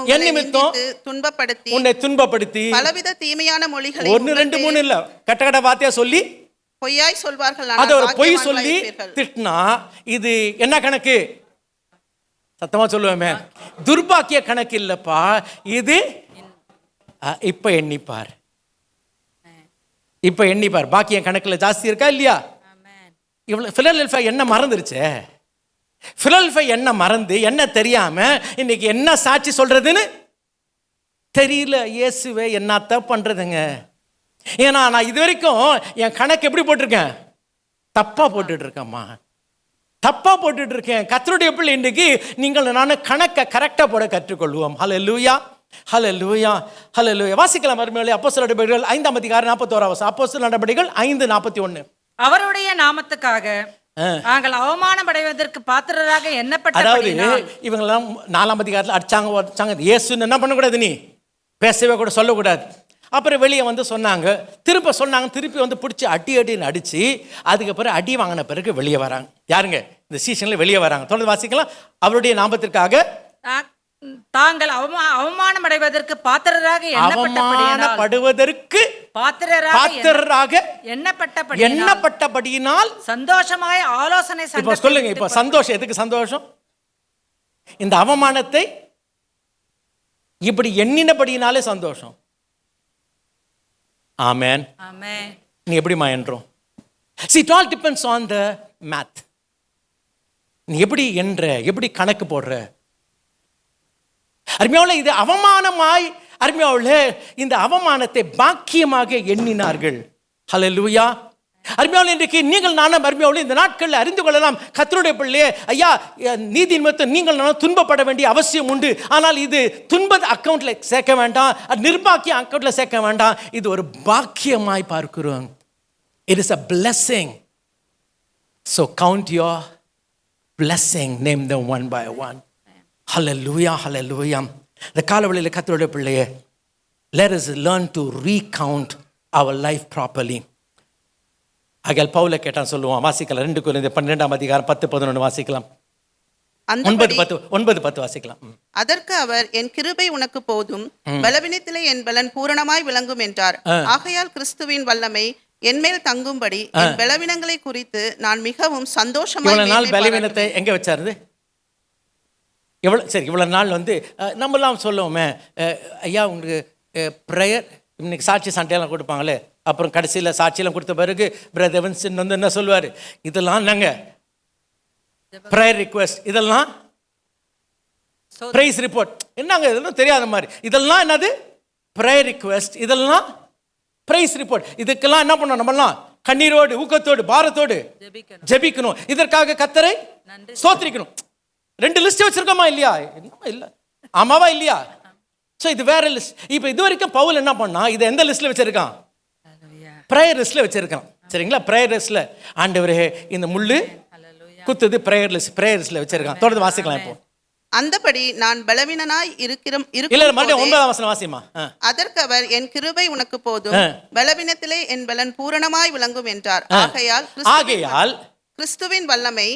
Speaker 6: துன்பப்படுத்தி உன்னை துன்பப்படுத்தி
Speaker 7: பலவித தீமையான மொழிகளை
Speaker 6: 1 2 3 இல்ல கட்ட வார்த்தையா சொல்லி
Speaker 7: பொய்யாய் சொல்வார்கள்.
Speaker 6: அது ஒரு பொய் சொல்லி திட்டினா இது என்ன கணக்கு? சத்தமா சொல்லுவேமே, துர்பாக்கிய கணக்கு இல்லப்பா இது. இப்ப எண்ணிப்பார், இப்ப எண்ணிப்பார். பாக்கியம் கணக்குல ஜாஸ்தி இருக்கா இல்லையா? இவ்வளவு பிலடெல்பியா என்ன மறந்துருச்சே. பிலடெல்பியா என்ன மறந்து என்ன தெரியாம இன்னைக்கு என்ன சாட்சி சொல்றதுன்னு தெரியல. இயேசுவே என்னத்த பண்றதுங்க? ஏன்னா நான் இது வரைக்கும் என் கணக்கு எப்படி போட்டிருக்கேன்? தப்பா போட்டுட்டு இருக்கேம்மா, தப்பா போட்டுட்டு இருக்கேன். கர்த்தருடைய பிள்ளை இன்றைக்கு நீங்கள் நான் கணக்கை கரெக்டா போட கற்றுக்கொள்வோம். ஹல்லேலூயா, ஹல்லேலூயா, ஹல்லேலூயா. வாசிக்கலாம் மறுமையிலே அப்போஸ்தலர் நடபடிகள் 5ஆம் அதிகாரம் 41ஆம் வசனம். அப்போஸ்தலர் நடபடிகள் 5:41.
Speaker 3: அவருடைய நாமத்துக்காக நாங்கள் அவமானம் அடைவதற்கு பாத்திரராக எண்ணப்பட்ட.
Speaker 6: அதாவது இவங்கெல்லாம் 4ஆம் அதிகாரத்தில் அடிச்சாங்க. இயேசுன்னு என்ன பண்ணக்கூடாது? நீ பேசவே கூட சொல்லக்கூடாது. அப்புறம் வெளியே வந்து சொன்னாங்க, திருப்பி வந்து பிடிச்சி அடின்னு அடிச்சு அதுக்கப்புறம் அடி வாங்கின பிறகு வெளியே வராங்க. யாருங்க? இந்த சீசன்ல வெளியே வராங்க. தொடர்ந்து வாசிக்கலாம். அவருடைய நாமத்திற்காக
Speaker 3: தாங்கள் அவமானம் அடைவதற்கு பாத்திரராக
Speaker 6: எண்ணப்பட்டபடியினால்
Speaker 3: சந்தோஷமாய் ஆலோசனை.
Speaker 6: இப்ப சொல்லுங்க, இப்ப சந்தோஷம் எதுக்கு? சந்தோஷம் இந்த அவமானத்தை இப்படி எண்ணினபடியினாலே சந்தோஷம். ஆமென்,
Speaker 3: ஆமென்.
Speaker 6: நீ எப்படிமா என்றோம்? See, it all depends on the math. நீ எப்படி என்ற, எப்படி கணக்கு போடுற? அருமையாவுல இது அவமானமாய், அருமையாவுல இந்த அவமானத்தை பாக்கியமாக எண்ணினார்கள். ஹல்லேலூயா. அருமையாவுல இன்றைக்கு நீங்கள் நானும் அருமையாவுல இந்த நாட்களில் அறிந்து கொள்ளலாம். கர்த்தருடைய பிள்ளையே, ஐயா நீதி நிமித்தம் நீங்கள் நானும் துன்பப்பட வேண்டிய அவசியம் உண்டு. ஆனால் இது துன்ப அக்கௌண்ட்ல சேர்க்க வேண்டாம், நிர்பாக்கிய அக்கௌண்ட்ல சேர்க்க வேண்டாம். இது ஒரு பாக்கியமாய் பார்க்கிறோம். It is a blessing. So count your blessing, name them one by one. Hallelujah, hallelujah. இந்த காலவெளியில் கர்த்தருடைய பிள்ளையே, let us learn to recount our life properly. ஆகையால் பவுலை கேட்டான் சொல்லுவான். வாசிக்கலாம் 2 கொரிந்தியர் 12ஆம் அதிகாரம் 10-11 வாசிக்கலாம்.
Speaker 7: அந்தபடி
Speaker 6: 9-10 வாசிக்கலாம்.
Speaker 7: அதற்கு அவர், என் கிருபை உனக்கு போதும், பலவீனத்திலே என் பலன் பூரணமாய் விளங்கும் என்றார். ஆகையால் கிறிஸ்துவின் வல்லமை என்மேல் தங்கும்படி என் பலவீனங்களை குறித்து நான் மிகவும் சந்தோஷமாய்
Speaker 6: இவ்வளவு நாள்
Speaker 7: மேன்மை
Speaker 6: பலவீனத்தை எங்க வச்சாரு? இவ்வளவு நாள் நம்மலாம் சொல்லுவோமே, ஐயா உங்களுக்கு ப்ரேயர் இன்னைக்கு சாட்சி சண்டையெல்லாம் கொடுப்பாங்களே, அப்புறம் கடைசியில் சாட்சியெல்லாம் கொடுத்த பிறகு பிரதர் வின்சென்ட் என்ன சொல்லுவார், இதெல்லாம் நாங்கள் ப்ரேயர் ரிக்வெஸ்ட், இதெல்லாம் பிரைஸ் ரிப்போர்ட், என்னங்க இதெல்லாம் தெரியாத மாதிரி, இதெல்லாம் என்னது ப்ரேயர் ரிக்வெஸ்ட், இதெல்லாம் பிரைஸ் ரிப்போர்ட். இதுக்கெல்லாம் என்ன பண்ணணும், நம்மலாம் கண்ணீரோடு ஊக்கத்தோடு பாரத்தோடு ஜெபிக்கணும். இதற்காக கர்த்தரை ஸ்தோத்திரிக்கணும். 2 லிஸ்ட் வச்சிருக்கோமா இல்லையா? இல்லை, ஆமாவா இல்லையா? ஸோ இது வேற லிஸ்ட். இப்போ இது வரைக்கும் பவுல் என்ன பண்ணா, இதை எந்த லிஸ்ட்ல வச்சிருக்கான்? ப்ரேயர் லிஸ்ட்ல வச்சிருக்கான். சரிங்களா? ப்ரேயர் லிஸ்ட்ல ஆண்டவரே இந்த முள்ளு குத்துது, ப்ரேயர் லிஸ்ட்ல வச்சிருக்கான். தொடர்ந்து வாசிக்கலாம். இப்போ
Speaker 7: அந்தபடி நான் பலவீனனாய்
Speaker 6: இல்ல மறுபடியும் 9ஆம் வசனம் வாசிமா.
Speaker 7: அதற்கு அவர், என் கிருபை உனக்கு போதும், பலவீனத்திலே என் பலன் பூரணமாய் விளங்கும் என்றார். ஆகையால் கிறிஸ்துவின் வல்லமை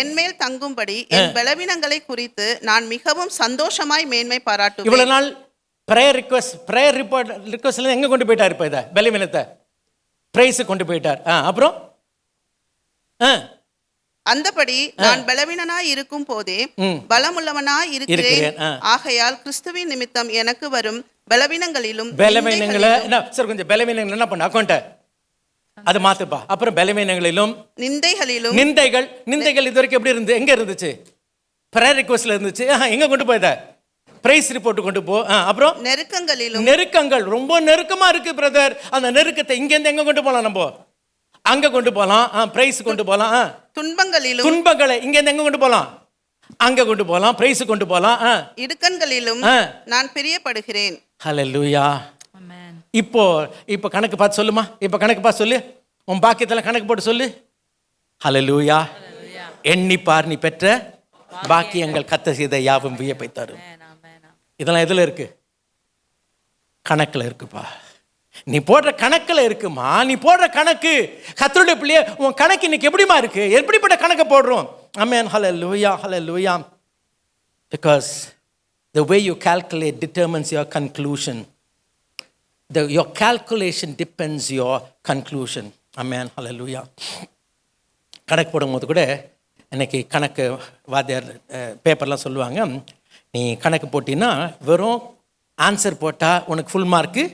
Speaker 7: என்மேல் தங்கும்படி என் பலவீனங்களை குறித்து நான் மிகவும் சந்தோஷமாய் மேன்மை பாராட்டுவேன்.
Speaker 6: இவ்வளவு நாள் ப்ரேயர் ரிக்வெஸ்ட்ல எங்க கொண்டு போயிட்டார்? இப்ப இத பலவீனத்தை பிரைஸ் கொண்டு போயிட்டார். அப்புறம்
Speaker 7: அந்தபடி நான் பலவீனனாய் இருக்கும் போதே பலமுள்ளவனாய் இருக்கிறேன். ஆகையால் கிறிஸ்துவின் நிமித்தம் எனக்கு வரும் பலவீனங்களிலும்
Speaker 6: கொஞ்சம் பலவீனங்கள் என்ன பண்ண அக்கௌண்ட அது மாத்துப்பா. அப்புறம் பலவீனங்களிலும் நிந்தைகள் இது வரைக்கும் எப்படி இருந்து, எங்க இருந்துச்சு? ப்ரேயர் ரிக்வெஸ்ட்ல இருந்துச்சு. எங்க கொண்டு போயத? பிரைஸ் ரிப்போர்ட் கொண்டு போ. அப்புறம் நெருக்கங்கள் ரொம்ப நெருக்கமா இருக்கு பிரதர். அந்த நெருக்கத்தை இங்க இருந்து எங்க கொண்டு போலாம்? நம்ம அங்க கொண்டு போலாம். பிரைஸ் கொண்டு போலாம். துன்பங்களை இங்க இருந்து எங்க கொண்டு போலாம்? அங்க கொண்டு போலாம். பிரைஸ் கொண்டு போலாம்.
Speaker 7: இடுக்கண்களிலும் நான் பிரியப்படுகிறேன்.
Speaker 6: ஹல்லேலூயா. இப்போ கணக்கு பார்த்து சொல்லுமா. இப்போ கணக்கு பார்த்து சொல்லு. உன் பாக்கியத்துல கணக்கு போட்டு சொல்லு. ஹல்லேலூயா. எண்ணி பார் நீ பெற்ற பாக்கியங்கள் கர்த்தர் செய்த யாவும் வியப்பை தரும். இதெல்லாம் எதுல இருக்கு? கணக்குல இருக்குப்பா. நீ போடுற கணக்குல இருக்குமா. நீ போடுற கணக்கு கர்த்தருடைய பிள்ளையே, உன் கணக்கு இன்னைக்கு எப்படிமா இருக்கு? எப்படிப்பட்ட கணக்கை போடுறோம்? ஆமென். ஹல்லேலூயா, ஹல்லேலூயா. Because the way you calculate determines your conclusion. Your calculation depends your conclusion. Amen. Hallelujah. கணக்கு போடும்போது கூட இன்னைக்கு கணக்கு வாத்தியார் பேப்பர்லாம் சொல்லுவாங்க, நீ கணக்கு போட்டின்னா வெறும் ஆன்சர் போட்டால் உனக்கு ஃபுல் மார்க்கு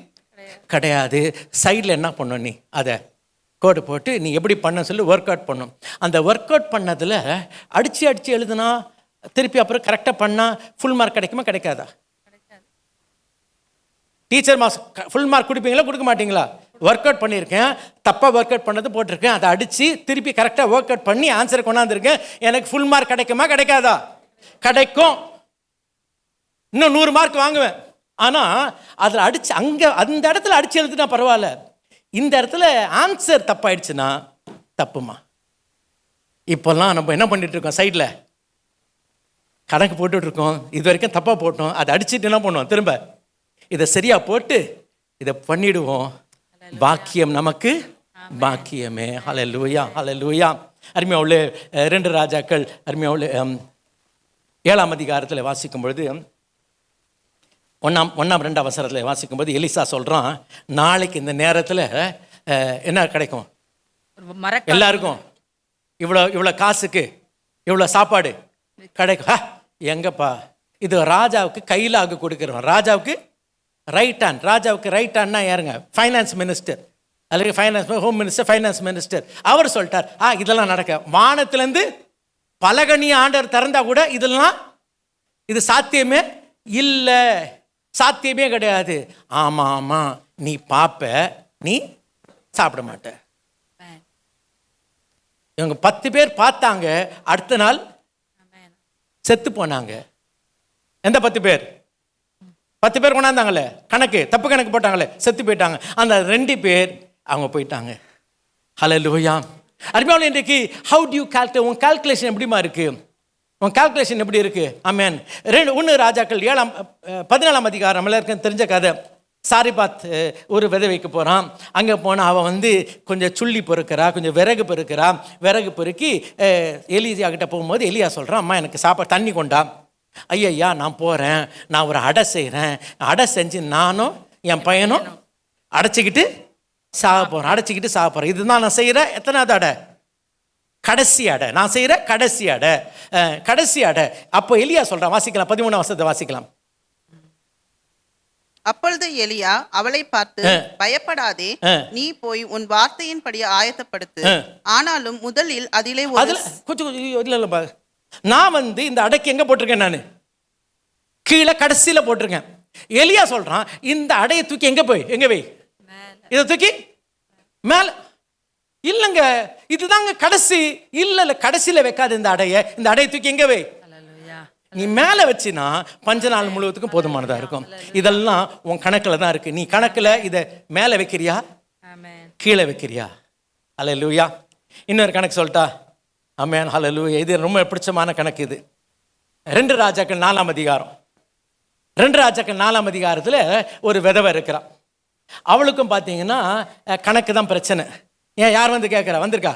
Speaker 6: கிடையாது. சைடில் என்ன பண்ணணும், நீ அதை கோடு போட்டு நீ எப்படி பண்ண சொல்லி ஒர்க் அவுட் பண்ணணும். அந்த ஒர்க் அவுட் பண்ணதில் அடித்து எழுதுனா திருப்பி அப்புறம் கரெக்டாக பண்ணால் ஃபுல் மார்க் கிடைக்குமா கிடைக்காதா? டீச்சர் ஃபுல் மார்க் கொடுப்பீங்களா கொடுக்க மாட்டீங்களா? ஒர்க் அவுட் பண்ணியிருக்கேன், தப்பாக ஒர்க் அவுட் பண்ணது போட்டிருக்கேன், அதை அடித்து திருப்பி கரெக்டாக ஒர்க் அவுட் பண்ணி ஆன்சர் கொண்டாந்துருக்கேன். எனக்கு ஃபுல் மார்க் கிடைக்குமா கிடைக்காதா? கிடைக்கும். இன்னும் 100 மார்க் வாங்குவேன். ஆனால் அதில் அடித்து அந்த இடத்துல அடித்து எழுதுனா பரவாயில்ல. இந்த இடத்துல ஆன்சர் தப்பாயிடுச்சுன்னா தப்புமா. இப்போல்லாம் நம்ம என்ன பண்ணிட்டு இருக்கோம், சைடில் கணக்கு போட்டுட்ருக்கோம். இது வரைக்கும் தப்பாக போட்டோம், அதை அடிச்சுட்டு என்ன பண்ணுவோம், திரும்ப இதை சரியா போட்டு இதை பண்ணிடுவோம். பாக்கியம் நமக்கு பாக்கியமே. ஹல்லேலூயா, ஹல்லேலூயா. அருமையா உள்ள 2 ராஜாக்கள் அருமையா உள்ள 7ஆம் அதிகாரத்தில் வாசிக்கும் பொழுது 1-2 வசனத்தில் வாசிக்கும்போது எலிசா சொல்கிறான், நாளைக்கு இந்த நேரத்தில் என்ன கிடைக்கும் எல்லாருக்கும்? இவ்வளோ காசுக்கு இவ்வளோ சாப்பாடு கிடைக்கும். எங்கப்பா இது? ராஜாவுக்கு கையிலாக கொடுக்குறோம். ராஜாவுக்கு ரைட் ஹேண்ட்னா யாருங்க? ஃபைனான்ஸ் மினிஸ்டர், அல்லது ஹோம் மினிஸ்டர், ஃபைனான்ஸ் மினிஸ்டர். அவர் சொல்லிட்டார், இதெல்லாம் நடக்க வானத்திலேருந்து பலகனிய ஆண்டவர் திறந்தா கூட இதெல்லாம் இது சாத்தியமே இல்லை, சாத்தியமே கிடையாது. ஆமா நீ பாப்ப, நீ சாப்பிட மாட்ட. இவங்க 10 பேர் பார்த்தாங்க, அடுத்த நாள் செத்து போனாங்க. எந்த 10 பேர்? 10 பேர் கொண்டாந்தாங்களே, தப்பு கணக்கு போட்டாங்களே, செத்து போயிட்டாங்க. அந்த 2 பேர் அவங்க போயிட்டாங்க. ஹல்லேலூயா. அருமையானவர்களே, இன்றைக்கு ஹவு டு யூ கால்குலேட்? உன் கால்குலேஷன் எப்படிமா இருக்கு? உன் கால்குலேஷன் எப்படி இருக்கு? ஆமென். 1 ராஜாக்கள் 14ஆம் அதிகாரம் எல்லாருக்கும் தெரிஞ்ச கதை. சாரிபாத் ஒரு விதவைக்கு போகிறான். அங்கே போனால் அவன் வந்து கொஞ்சம் சுள்ளி பொறுக்கிறா, கொஞ்சம் விறகு பொறுக்கிறா. விறகு பொறுக்கி எலியா கிட்ட போகும்போது எலியா சொல்கிறான், அம்மா எனக்கு சாப்பாடு தண்ணி கொண்டா. ஐயா நான் போகிறேன், நான் ஒரு அடை செய்கிறேன், அடை செஞ்சு நானும் என் பையனும் அடைச்சிக்கிட்டு சாக போகிறேன். இதுதான் நான் செய்கிற எத்தனாவது அடை? கடைசி அடை. நான் செய்கிற கடைசி அடை. அப்போ எலியா சொல்கிறான், வாசிக்கலாம், 13ஆம் வசனத்தை வாசிக்கலாம்.
Speaker 7: அப்பொழுது எலியா அவளை பார்த்து, பயப்படாதே, நீ போய் உன் வார்த்தையின்படி ஆயத்தப்படுத்து. ஆனாலும் முதலில் அதிலே
Speaker 6: கொஞ்சம் இல்ல, நான் வந்து இந்த அடைக்கு எங்க போட்டிருக்கேன்? நான் கீழே கடைசியில போட்டிருக்கேன். எலியா சொல்றான், இந்த அடையை தூக்கி எங்க வை? இதை தூக்கி மேல. இல்லைங்க, இதுதாங்க கடைசி. இல்ல கடைசியில வைக்காது இந்த அடையை தூக்கி எங்க வை? நீ மேலே வச்சினா பஞ்ச நாள் முழுவதுக்கும் போதுமானதாக இருக்கும். இதெல்லாம் உன் கணக்கில் தான் இருக்கு. நீ கணக்கில் இதை மேலே வைக்கிறியா கீழே வைக்கிறியா? ஹல்லேலூயா. இன்னொரு கணக்கு சொல்லிட்டா? ஆமென், ஹல்லேலூயா. இது ரொம்ப பிடிச்சமான கணக்கு. இது 2 ராஜாக்கள் 4ஆம் அதிகாரம். 2 ராஜாக்கள் 4ஆம் அதிகாரத்தில் ஒரு விதவை இருக்கிறான். அவளுக்கும் பார்த்தீங்கன்னா கணக்கு தான் பிரச்சனை. ஏன் யார் வந்து கேட்குறா? வந்திருக்கா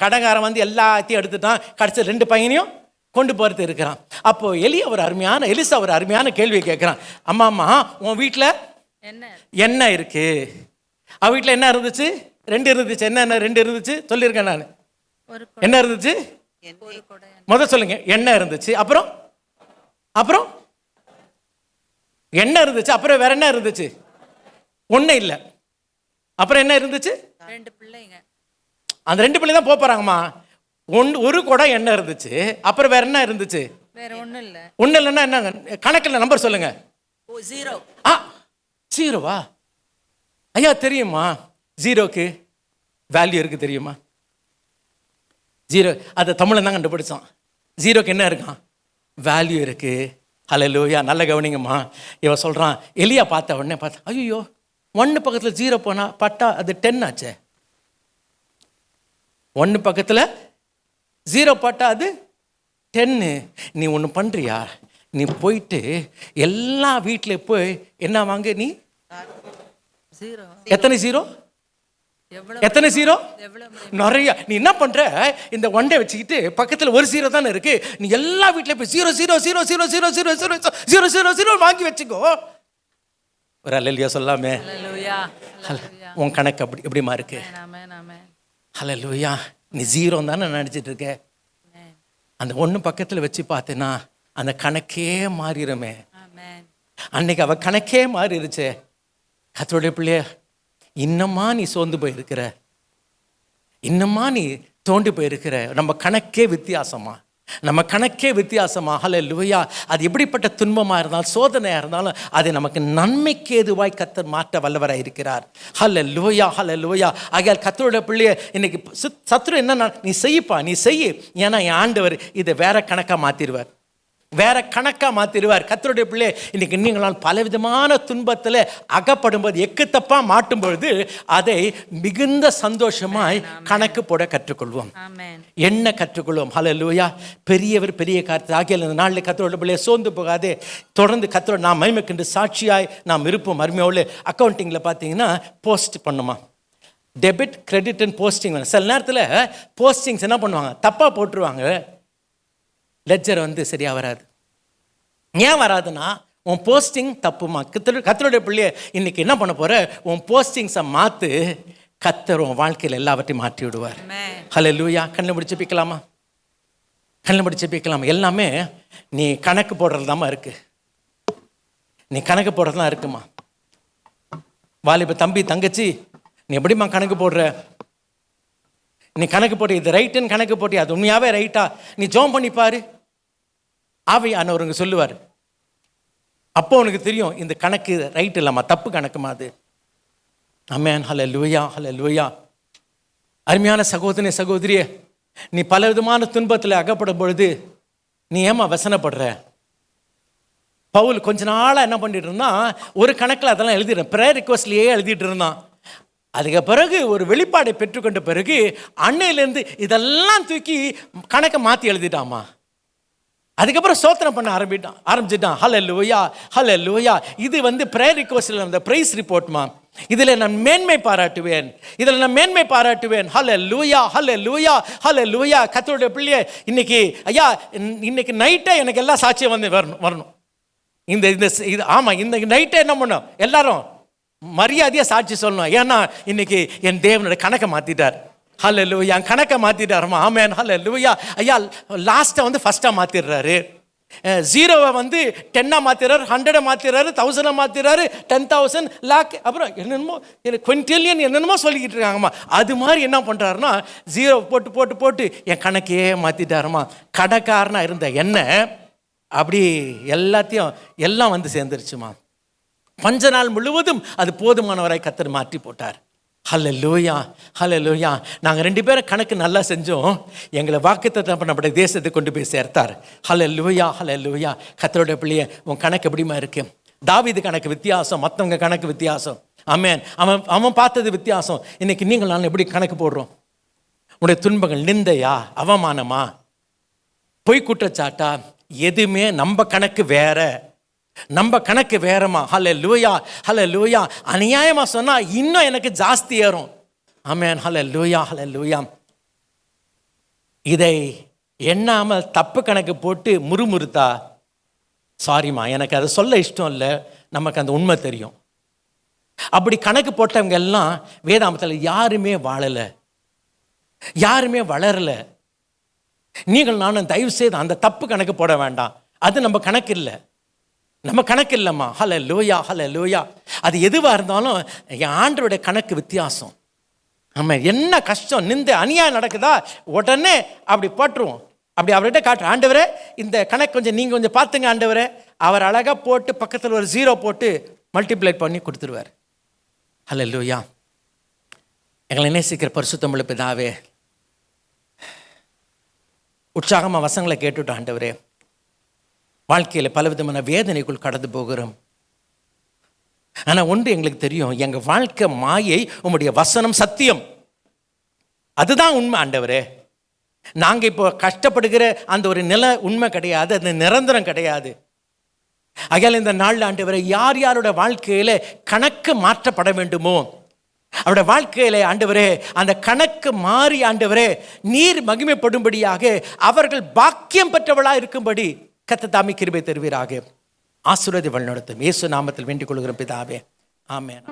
Speaker 6: கடங்காரன் வந்து எல்லாத்தையும் எடுத்துட்டான். கடைசி 2 பையனையும் கொண்டு போகிறது இருக்கிறான். அப்போ எலிசா ஒரு அருமையான கேள்வியை கேட்குறான். அம்மா உன் வீட்டில் என்ன இருக்கு? அவ வீட்டில் என்ன இருந்துச்சு? 2 இருந்துச்சு. என்ன 2 இருந்துச்சு சொல்லியிருக்கேன் நான். என்ன இருந்துச்சு? முதல் சொல்லுங்க. எண்ணெய் இருந்துச்சு. அப்புறம் எண்ணெய் இருந்துச்சு. அப்புறம் வேற என்ன இருந்துச்சு? ஒன்றும் இல்லை. அப்புறம் என்ன இருந்துச்சு?
Speaker 3: 2 பிள்ளைங்க.
Speaker 6: அந்த 2 பிள்ளை தான் போறாங்கம்மா. ஒரு குடம் எண்ணெய் இருந்துச்சு. அப்புறம் வேற என்ன இருந்துச்சு?
Speaker 3: வேற ஒண்ணும்
Speaker 6: இல்லைன்னா என்னங்க கணக்கில் நம்பர் சொல்லுங்க.
Speaker 3: 0.
Speaker 6: ஜீரோவா? ஐயா தெரியுமா ஜீரோக்கு வேல்யூ இருக்கு தெரியுமா? ஜீரோ அதை தமிழன் தான் கண்டுபிடிச்சான். ஜீரோக்கு என்ன இருக்கான்? வேல்யூ இருக்கு. ஹல்லேலூயா. நல்ல கவனிங்கம்மா. இவன் சொல்றான், எலியா பார்த்த உடனே ஐயோ 1 பக்கத்தில் 0 போனா பட்டா அது 10 ஆச்சே. 1 பக்கத்தில் 0 பட்டா அது 10. நீ ஒன்று பண்ணுறியா? நீ போயிட்டு எல்லா வீட்டில் போய் என்ன வாங்க? நீ எத்தனை 0? நிறைய. நீ என்ன பண்ற? இந்த ஒன்டே வச்சுக்கிட்டு பக்கத்தில் ஒரு 0 தானே இருக்கு. நீ எல்லா வீட்டில் போய் 0 வாங்கி வச்சுக்கோ. ஒரு அல்லேலூயா சொல்லாமே. உன் கணக்கு அப்படி எப்படிமா இருக்கு? ஹல்லேலூயா. நீ 0 தானே நினச்சிட்டு இருக்க. அந்த 1 பக்கத்தில் வச்சு பார்த்தேன்னா அந்த கணக்கே மாறிடுமே. அன்னைக்கு அவ கணக்கே மாறிடுச்சே. கர்த்தருடைய பிள்ளைய, இன்னமா நீ சோர்ந்து போயிருக்கிற, இன்னமா நீ தோண்டி போயிருக்கிற. நம்ம கணக்கே வித்தியாசமா. ஹல்லேலூயா. அது எப்படிப்பட்ட துன்பமாக இருந்தாலும் சோதனையாக இருந்தாலும் அதை நமக்கு நன்மைக்கு ஏதுவாய் கர்த்தர் மாற்ற வல்லவராக இருக்கிறார். ஹல்லேலூயா. ஆகையால் கர்த்தருடைய பிள்ளைய இன்னைக்கு சத்துரு என்ன, நீ செய்ய. ஏன்னா என் ஆண்டவர் இதை வேற கணக்காக மாற்றிடுவார். கர்த்தருடைய பிள்ளை இன்னைக்கு நீங்களால் பலவிதமான துன்பத்தில் அகப்படும்போது, எக்குத்தப்பா மாட்டும் பொழுது அதை மிகுந்த சந்தோஷமாய் கணக்கு போட கற்றுக்கொள்வோம், என்ன கற்றுக்கொள்வோம். ஹல்லேலூயா. பெரிய காரியத்தை ஆகிய இந்த நாளில் கர்த்தருடைய பிள்ளையை சோர்ந்து போகாதே. தொடர்ந்து கர்த்தரோட நாம் மகிமைக்கென்று சாட்சியாய் நாம் இருப்போம். அருமையோடு அக்கௌண்டிங்கில் பார்த்தீங்கன்னா போஸ்ட் பண்ணுமா, டெபிட் கிரெடிட் அண்ட் போஸ்டிங். சில நேரத்தில் போஸ்டிங்ஸ் என்ன பண்ணுவாங்க, தப்பாக போட்டுருவாங்க. லெட்ஜர் வந்து சரியாக வராது. ஏன் வராதுன்னா உன் போஸ்டிங் தப்புமா. கர்த்தருடைய பிள்ளைய இன்னைக்கு என்ன பண்ண போற? உன் போஸ்டிங்ஸை மாற்று. கர்த்தர் உன் வாழ்க்கையில் எல்லாவற்றையும் மாற்றி விடுவார். ஹல்லேலூயா. கண்ணை முடிச்சு பிக்கலாம். எல்லாமே நீ கணக்கு போடுறது தான் இருக்குமா. வாலிப தம்பி தங்கச்சி, நீ எப்படிமா கணக்கு போடுற? நீ கணக்கு போட்டு இது ரைட்டுன்னு கணக்கு போட்டி, அது உண்மையாவே ரைட்டா? நீ ஜோம் பண்ணி பாரு. ஆவியானவருங்க சொல்லுவார். அப்போ உனக்கு தெரியும் இந்த கணக்கு ரைட் இல்லம்மா, தப்பு கணக்குமா அது. ஆமென். ஹல்லேலூயா. அருமையான சகோதரியே, நீ பல விதமான துன்பத்தில் அகப்படும் பொழுது நீ ஏமா வசனப்படுற? பவுல் கொஞ்ச நாளாக என்ன பண்ணிட்டு இருந்தான், ஒரு கணக்கில் அதெல்லாம் எழுதிடுறேன், ப்ரேயர் ரிக்வெஸ்ட்லேயே எழுதிட்டு இருந்தான். அதுக்கு பிறகு ஒரு வெளிப்பாடை பெற்றுக்கொண்ட பிறகு அன்னையிலேருந்து இதெல்லாம் தூக்கி கணக்கை மாற்றி எழுதிட்டாமா. அதுக்கப்புறம் ஸ்தோத்திரம் பண்ண ஆரம்பிச்சிட்டான். ஹல்லேலூயா ஹல்லேலூயா. இது வந்து ப்ரேயர் ரிக்வெஸ்ட்ல அந்த பிரைஸ் ரிப்போர்ட்மா. இதில் நான் மேன்மை பாராட்டுவேன், இதில் நான் மேன்மை பாராட்டுவேன். ஹல்லேலூயா ஹல்லேலூயா ஹல்லேலூயா. கர்த்தருடைய பிள்ளையே, இன்னைக்கு ஐயா இன்னைக்கு நைட்டே எனக்கு எல்லாம் சாட்சியம் வந்து வரணும். இந்த இது ஆமாம், இந்த நைட்டே என்ன பண்ணோம், எல்லாரும் மரியாதையாக சாட்சி சொல்லணும். ஏன்னா இன்னைக்கு என் தேவனுடைய கணக்கை மாற்றிட்டார். ஹல்லேலூயா, என் கணக்கை மாற்றிட்டாருமா. ஆமென் ஹல்லேலூயா. ஐயா லாஸ்ட்டை வந்து ஃபஸ்ட்டாக மாற்றிடுறாரு. 0 வந்து 10 மாற்றிடுறாரு, 100 மாற்றிடுறாரு, 1000 மாற்றிடுறாரு, 10,000 லேக், அப்புறம் என்னென்னமோ குவிண்டில்லியன் என்னென்னமோ சொல்லிக்கிட்டு இருக்காங்கம்மா. அது மாதிரி என்ன பண்ணுறாருன்னா 0 போட்டு போட்டு போட்டு என் கணக்கையே மாற்றிட்டாருமா. கடைக்காரனாக இருந்த என்ன அப்படி எல்லாத்தையும் எல்லாம் வந்து சேர்ந்துருச்சுமா. பஞ்ச நாள் முழுவதும் அது போதுமானவராய் கர்த்தர் மாற்றி போட்டார். ஹல்லேலூயா ஹல்லேலூயா. நாங்கள் 2 பேரும் கணக்கு நல்லா செஞ்சோம், எங்களை வாக்குத்தத்தம் பண்ணப்பட்ட தேசத்தை கொண்டு போய் சேர்த்தார். ஹல்லேலூயா ஹல்லேலூயா. கர்த்தருடைய பிள்ளையே, உன் கணக்கு எப்படிமா இருக்கு? தாவீது கணக்கு வித்தியாசம், மற்றவங்க கணக்கு வித்தியாசம். ஆமென். அவன் பார்த்தது வித்தியாசம். இன்னைக்கு நீங்கள் நான் எப்படி கணக்கு போடுறோம்? உடைய துன்பங்கள் நிந்தையா, அவமானமா, பொய் குற்றச்சாட்டா, எதுவுமே நம்ம கணக்கு வேற, நம்ம கணக்கு வேறமா. ஹல்லேலூயா ஹல்லேலூயா. அநியாயமா சொன்னா இன்னும் எனக்கு ஜாஸ்தி ஏறும். ஆமென் ஹல்லேலூயா ஹல்லேலூயா. இதை எண்ணாமல் தப்பு கணக்கு போட்டு முறுமுறுத்தா, சாரிம்மா எனக்கு அதை சொல்ல இஷ்டம் இல்லை, நமக்கு அந்த உண்மை தெரியும். அப்படி கணக்கு போட்டவங்க எல்லாம் வேதாமத்தில் யாருமே வாழலை, யாருமே வளரலை. நீங்கள் நானும் தயவு செய்து அந்த தப்பு கணக்கு போட வேண்டாம். அது நம்ம கணக்கு இல்லை, நம்ம கணக்கு இல்லைம்மா. ஹல்லேலூயா ஹல்லேலூயா. அது எதுவாக இருந்தாலும் என் ஆண்டவருடைய கணக்கு வித்தியாசம். ஆமாம், என்ன கஷ்டம் நிந்த அநியாயம் நடக்குதா உடனே அப்படி போட்டுருவோம், அப்படி அவர்கிட்ட காட்டுறோம். ஆண்டவரே இந்த கணக்கு கொஞ்சம் நீங்கள் கொஞ்சம் பார்த்துங்க ஆண்டவரே. அவர் அழகாக போட்டு பக்கத்தில் ஒரு 0 போட்டு மல்டிப்ளை பண்ணி கொடுத்துருவார். ஹல்லேலூயா. எங்களை நேசிக்கிற பரிசுத்தமுள்ள பிதாவே, உற்சாகமாக வசங்களை கேட்டுட்டோம் ஆண்டவரே. வாழ்க்கையில் பலவிதமான வேதனைக்குள் கடந்து போகிறோம். ஆனால் ஒன்று எங்களுக்கு தெரியும், எங்கள் வாழ்க்கை மாயை, உம்முடைய வசனம் சத்தியம். அதுதான் உண்மை ஆண்டவரே. நாங்கள் இப்போ கஷ்டப்படுகிற அந்த ஒரு நிலை உண்மை கிடையாது, அது நிரந்தரம் கிடையாது. ஆகையால் இந்த நாள் ஆண்டவரே, யார் யாரோட வாழ்க்கையில் கணக்கு மாற்றப்பட வேண்டுமோ அவருடைய வாழ்க்கையில ஆண்டவரே அந்த கணக்கு மாறி ஆண்டவரே நீர் மகிமைப்படும்படியாக அவர்கள் பாக்கியம் பெற்றவளாக இருக்கும்படி கர்த்தர் தாமே கிருபை தருவீராக. ஆசீர்வாதி வழிநடத்தும் இயேசு நாமத்தில் வேண்டிக் கொள்கிறோம் பிதாவே. ஆமென்.